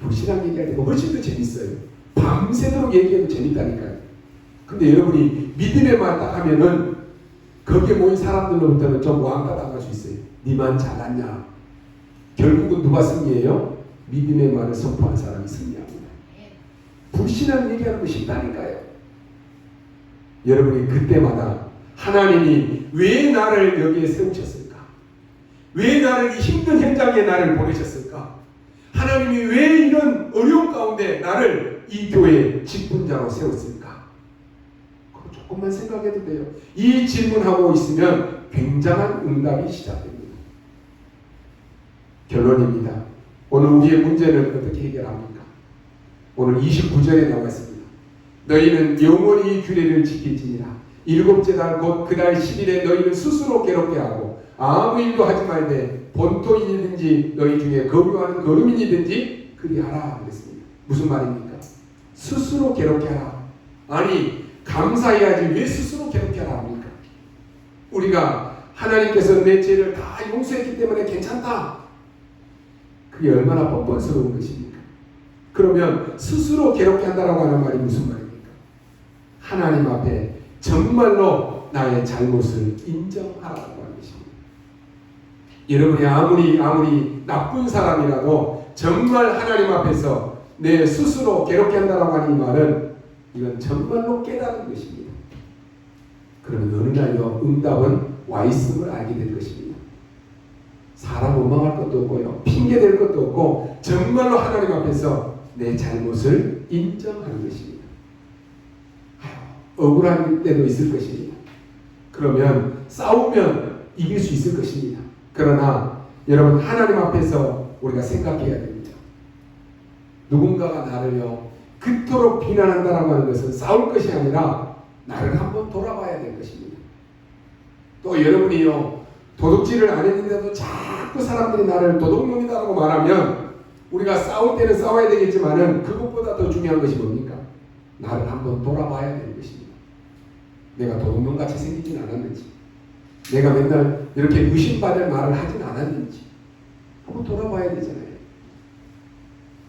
불신앙 얘기할 때가 훨씬 더 재밌어요. 밤새도록 얘기해도 재밌다니까요. 근데 여러분이 믿음의 말 딱 하면은 거기에 모인 사람들로부터는 좀 왕따 당할 수 있어요. 니만 잘났냐? 결국은 누가 승리해요? 믿음의 말을 선포한 사람이 승리합니다. 불신앙 얘기하는 거 쉽다니까요. 여러분이 그때마다 하나님이 왜 나를 여기에 세우셨을까? 왜 나를 이 힘든 현장에 나를 보내셨을까? 하나님이 왜 이런 어려움 가운데 나를 이 교회의 직분자로 세웠을까? 그거 조금만 생각해도 돼요. 이 질문하고 있으면 굉장한 응답이 시작됩니다. 결론입니다. 오늘 우리의 문제를 어떻게 해결합니까? 오늘 29절에 나와 있습니다. 너희는 영원히 규례를 지킬지니라. 일곱째 달 곧 그 달 10일에 너희는 스스로 괴롭게 하고 아무 일도 하지 말되 본토인이든지 너희 중에 거류하는 거류민이든지 그리하라 그랬습니다. 무슨 말입니까? 스스로 괴롭게 하라. 아니, 감사해야지 왜 스스로 괴롭게 하라 합니까? 우리가 하나님께서 내 죄를 다 용서했기 때문에 괜찮다, 그게 얼마나 뻔뻔스러운 것입니까? 그러면 스스로 괴롭게 한다라고 하는 말이 무슨 말입니까? 하나님 앞에 정말로 나의 잘못을 인정하라고 하는 것입니다. 여러분이 아무리 나쁜 사람이라도 정말 하나님 앞에서 내 스스로 괴롭게 한다라고 하는 이 말은 이건 정말로 깨달은 것입니다. 그러면 어느 날요 응답은 와 있음을 알게 될 것입니다. 사람 원망할 것도 없고요, 핑계댈 것도 없고 정말로 하나님 앞에서 내 잘못을 인정하는 것입니다. 억울한 때도 있을 것입니다. 그러면 싸우면 이길 수 있을 것입니다. 그러나 여러분, 하나님 앞에서 우리가 생각해야 됩니다. 누군가가 나를요 그토록 비난한다라고 하는 것은 싸울 것이 아니라 나를 한번 돌아봐야 될 것입니다. 또 여러분이요 도둑질을 안 했는데도 자꾸 사람들이 나를 도둑놈이다라고 말하면 우리가 싸울 때는 싸워야 되겠지만은 그것보다 더 중요한 것이 뭡니까? 나를 한번 돌아봐야 될 것입니다. 내가 도둑놈같이 생기진 않았는지, 내가 맨날 이렇게 의심받을 말을 하진 않았는지 한번 돌아봐야 되잖아요.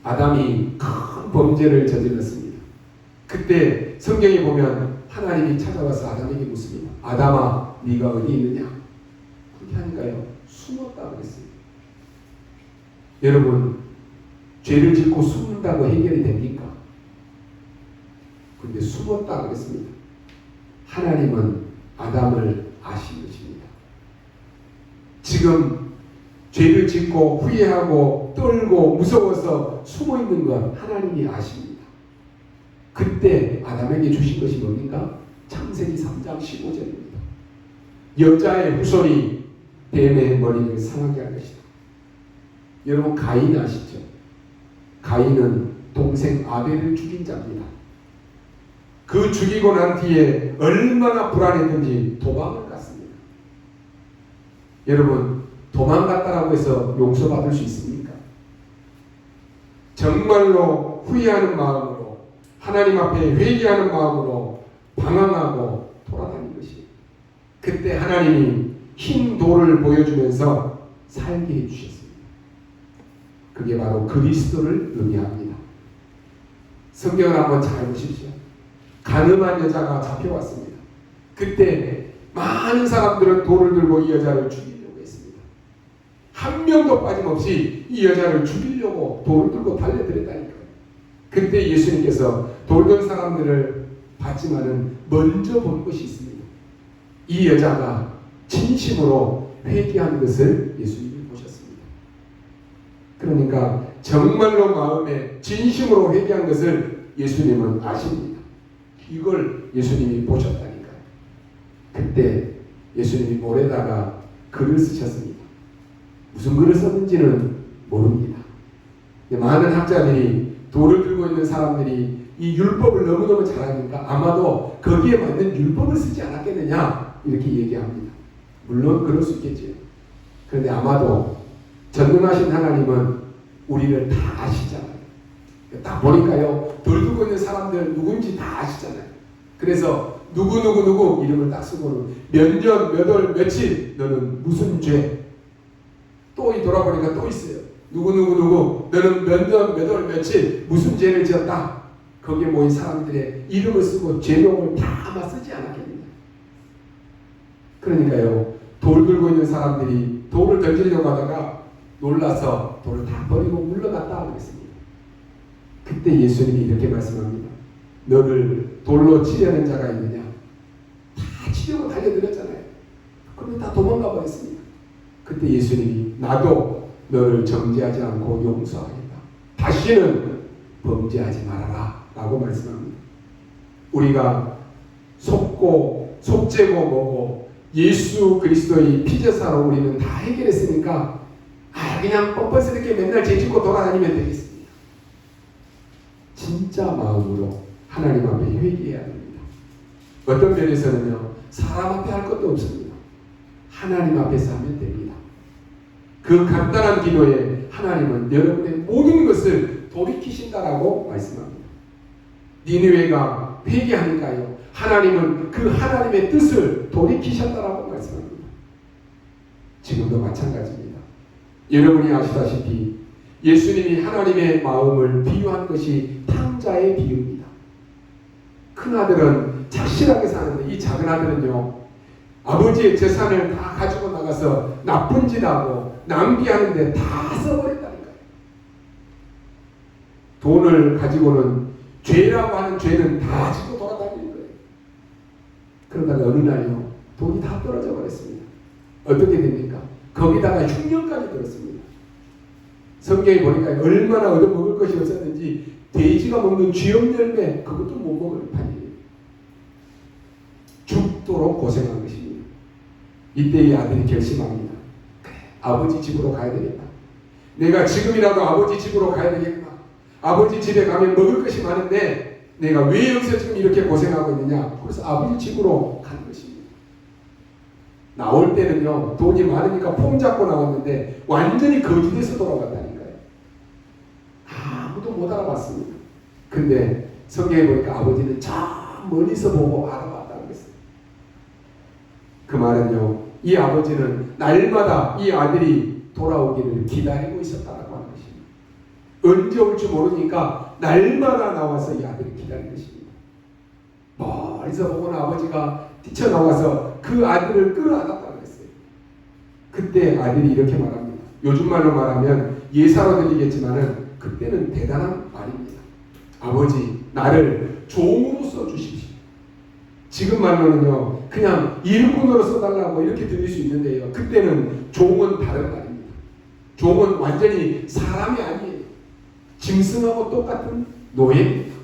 아담이 큰 범죄를 저질렀습니다. 그때 성경에 보면 하나님이 찾아와서 아담에게 묻습니다. 아담아, 네가 어디 있느냐? 그렇게 하니까요 숨었다 그랬습니다. 여러분, 죄를 짓고 숨는다고 해결이 됩니까? 근데 숨었다 그랬습니다. 하나님은 아담을 아신 것입니다. 지금 죄를 짓고 후회하고 떨고 무서워서 숨어있는 건 하나님이 아십니다. 그때 아담에게 주신 것이 뭡니까? 창세기 3장 15절입니다. 여자의 후손이 뱀의 머리를 상하게 할 것이다. 여러분, 가인 아시죠? 가인은 동생 아벨을 죽인 자입니다. 그 죽이고 난 뒤에 얼마나 불안했는지 도망을 갔습니다. 여러분, 도망갔다라고 해서 용서받을 수 있습니까? 정말로 후회하는 마음으로, 하나님 앞에 회개하는 마음으로 방황하고 돌아다닌 것이, 그때 하나님이 흰 돌을 보여주면서 살게 해주셨습니다. 그게 바로 그리스도를 의미합니다. 성경을 한번 잘 보십시오. 가늠한 여자가 잡혀왔습니다. 그때 많은 사람들은 돌을 들고 이 여자를 죽이려고 했습니다. 한 명도 빠짐없이 이 여자를 죽이려고 돌을 들고 달려들었다니까요. 그때 예수님께서 돌던 사람들을 봤지만은 먼저 본 것이 있습니다. 이 여자가 진심으로 회개한 것을 예수님이 보셨습니다. 그러니까 정말로 마음에 진심으로 회개한 것을 예수님은 아십니다. 이걸 예수님이 보셨다니까요. 그때 예수님이 모래다가 글을 쓰셨습니다. 무슨 글을 썼는지는 모릅니다. 많은 학자들이 돌을 들고 있는 사람들이 이 율법을 너무너무 잘하니까 아마도 거기에 맞는 율법을 쓰지 않았겠느냐 이렇게 얘기합니다. 물론 그럴 수 있겠지요. 그런데 아마도 전능하신 하나님은 우리를 다 아시잖아요. 딱 보니까요, 돌 들고 있는 사람들 누군지 다 아시잖아요. 그래서 누구 이름을 딱 쓰고는 몇 년, 몇 월, 며칠 너는 무슨 죄, 또 돌아보니까 또 있어요. 누구 너는 몇 년, 몇 월, 며칠 무슨 죄를 지었다. 거기에 모인 사람들의 이름을 쓰고 죄명을 다 아마 쓰지 않았겠느냐. 그러니까요, 돌 들고 있는 사람들이 돌을 던지려고 하다가 놀라서 돌을 다 버리고 물러갔다 그랬습니다. 그때 예수님이 이렇게 말씀합니다. 너를 돌로 치려는 자가 있느냐? 다 치려고 달려들었잖아요. 그러면 다 도망가 버렸습니다. 그때 예수님이 나도 너를 정죄하지 않고 용서하겠다. 다시는 범죄하지 말아라 라고 말씀합니다. 우리가 속죄고 뭐고 예수 그리스도의 피제사로 우리는 다 해결했으니까 그냥 뻔뻔스럽게 맨날 죄짓고 돌아다니면 되겠습니다. 진짜 마음으로 하나님 앞에 회개해야 됩니다. 어떤 면에서는요, 사람 앞에 할 것도 없습니다. 하나님 앞에서 하면 됩니다. 그 간단한 기도에 하나님은 여러분의 모든 것을 돌이키신다라고 말씀합니다. 니느웨가 회개하니까요, 하나님은 그 하나님의 뜻을 돌이키셨다라고 말씀합니다. 지금도 마찬가지입니다. 여러분이 아시다시피 예수님이 하나님의 마음을 비유한 것이 탕자의 비유입니다. 큰아들은 착실하게 사는데 이 작은아들은요, 아버지의 재산을 다 가지고 나가서 나쁜 짓 하고 낭비하는데 다 써버린다니까요. 돈을 가지고는 죄라고 하는 죄는 다 지고 돌아다니는 거예요. 그러다가 어느 날요, 돈이 다 떨어져 버렸습니다. 어떻게 됩니까? 거기다가 흉년까지 들었습니다. 성경에 보니까 얼마나 얻어먹을 것이 없었는지 돼지가 먹는 쥐염 열매 그것도 못 먹을 판이에요. 죽도록 고생한 것입니다. 이때 이 아들이 결심합니다. 그래, 아버지 집으로 가야 되겠다. 내가 지금이라도 아버지 집으로 가야 되겠다. 아버지 집에 가면 먹을 것이 많은데 내가 왜 여기서 지금 이렇게 고생하고 있느냐. 그래서 아버지 집으로 간 것입니다. 나올 때는요, 돈이 많으니까 폼 잡고 나왔는데 완전히 거짓에서 돌아왔다니까요. 아무도 못 알아봤습니다. 근데 성경에 보니까 아버지는 저 멀리서 보고 알아봤다는 것입니다. 그 말은요, 이 아버지는 날마다 이 아들이 돌아오기를 기다리고 있었다라고 하는 것입니다. 언제 올지 모르니까 날마다 나와서 이 아들을 기다리는 것입니다. 멀리서 보고는 아버지가 뛰쳐나와서 그 아들을 끌어안았다고 했어요. 그때 아들이 이렇게 말합니다. 요즘 말로 말하면 예사로 들리겠지만은 그때는 대단한 말입니다. 아버지, 나를 종으로 써주십시오. 지금 말로는요, 그냥 일꾼으로 써달라고 이렇게 들릴 수 있는데요, 그때는 종은 다른 말입니다. 종은 완전히 사람이 아니에요. 짐승하고 똑같은 노예입니다.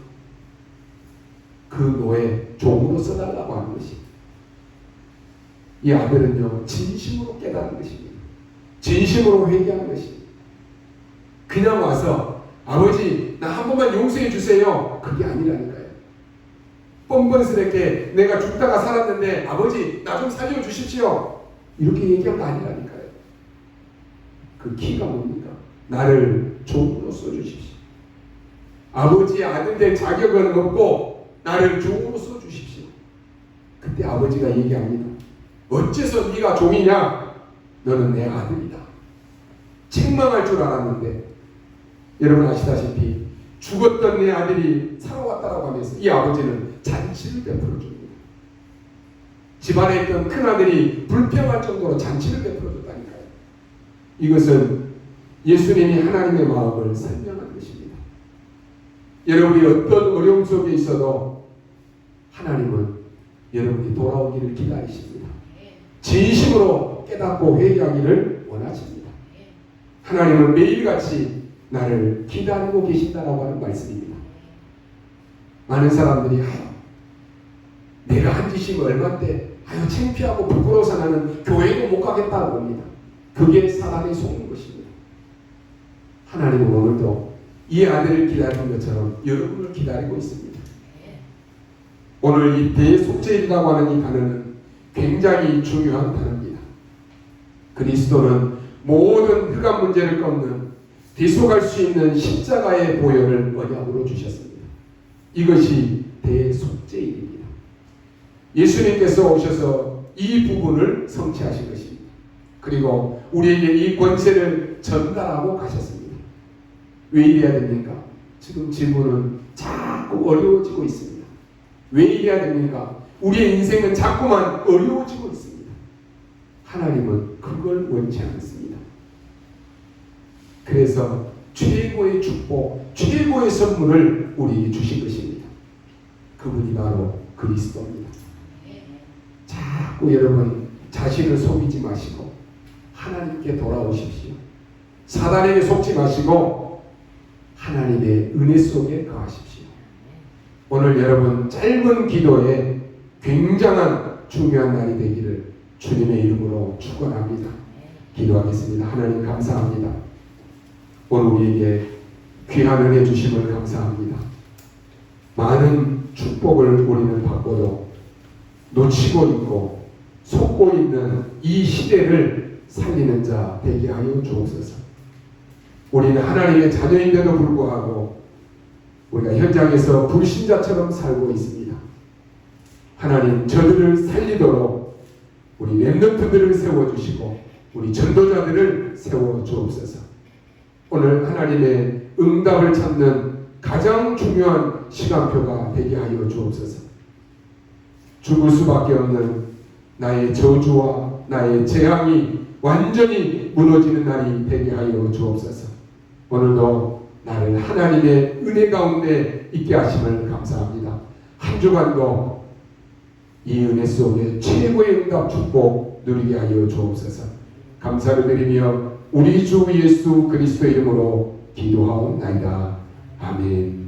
그 노예, 종으로 써달라고 하는 것입니다. 이 아들은요, 진심으로 깨달은 것입니다. 진심으로 회개하는 것입니다. 그냥 와서 아버지 나 한 번만 용서해 주세요, 그게 아니라니까요. 뻔뻔스럽게 내가 죽다가 살았는데 아버지 나 좀 살려주십시오 이렇게 얘기한 거 아니라니까요. 그 키가 뭡니까? 나를 종으로 써주십시오. 아버지의 아들 될 자격은 없고 나를 종으로 써주십시오. 그때 아버지가 얘기합니다. 어째서 네가 종이냐? 너는 내 아들이다. 책망할 줄 알았는데, 여러분 아시다시피 죽었던 내 아들이 살아왔다라고 하면서 이 아버지는 잔치를 베풀어 줍니다. 집안에 있던 큰아들이 불평할 정도로 잔치를 베풀어 줬다니까요. 이것은 예수님이 하나님의 마음을 설명한 것입니다. 여러분이 어떤 어려움 속에 있어도 하나님은 여러분이 돌아오기를 기다리십니다. 진심으로 깨닫고 회개하기를 원하십니다. 하나님은 매일같이 나를 기다리고 계신다라고 하는 말씀입니다. 많은 사람들이 내가 한 짓이 얼마인데 창피하고 부끄러워서 나는 교회도 못 가겠다고 합니다. 그게 사단의 속는 것입니다. 하나님은 오늘도 이 아들을 기다리는 것처럼 여러분을 기다리고 있습니다. 오늘 이 대속죄일이라고 하는 이 단어는 굉장히 중요한 단어입니다. 그리스도는 모든 흑암 문제를 꺾는 대속할 수 있는 십자가의 보혈을 언약으로 주셨습니다. 이것이 대속죄일입니다. 예수님께서 오셔서 이 부분을 성취하신 것입니다. 그리고 우리에게 이 권세를 전달하고 가셨습니다. 왜 이래야 됩니까? 지금 질문은 자꾸 어려워지고 있습니다. 왜 이래야 됩니까? 우리의 인생은 자꾸만 어려워지고 있습니다. 하나님은 그걸 원치 않습니다. 그래서 최고의 축복, 최고의 선물을 우리에게 주신 것입니다. 그분이 바로 그리스도입니다. 자꾸 여러분 자신을 속이지 마시고 하나님께 돌아오십시오. 사단에게 속지 마시고 하나님의 은혜 속에 거하십시오. 오늘 여러분 짧은 기도에 굉장한 중요한 날이 되기를 주님의 이름으로 축원합니다. 기도하겠습니다. 하나님 감사합니다. 오늘 우리에게 귀한 은혜 주심을 감사합니다. 많은 축복을 우리는 받고도 놓치고 있고 속고 있는 이 시대를 살리는 자 되게 하여 주옵소서. 우리는 하나님의 자녀인데도 불구하고 우리가 현장에서 불신자처럼 살고 있습니다. 하나님 저들을 살리도록 우리 렘넌트들을 세워주시고 우리 전도자들을 세워주옵소서. 오늘 하나님의 응답을 찾는 가장 중요한 시간표가 되게 하여 주옵소서. 죽을 수밖에 없는 나의 저주와 나의 재앙이 완전히 무너지는 날이 되게 하여 주옵소서. 오늘도 나를 하나님의 은혜 가운데 있게 하심을 감사합니다. 한 주간도 이 은혜 속에 최고의 응답 축복 누리게 하여 주옵소서. 감사를 드리며 우리 주 예수 그리스도의 이름으로 기도하옵나이다. 아멘.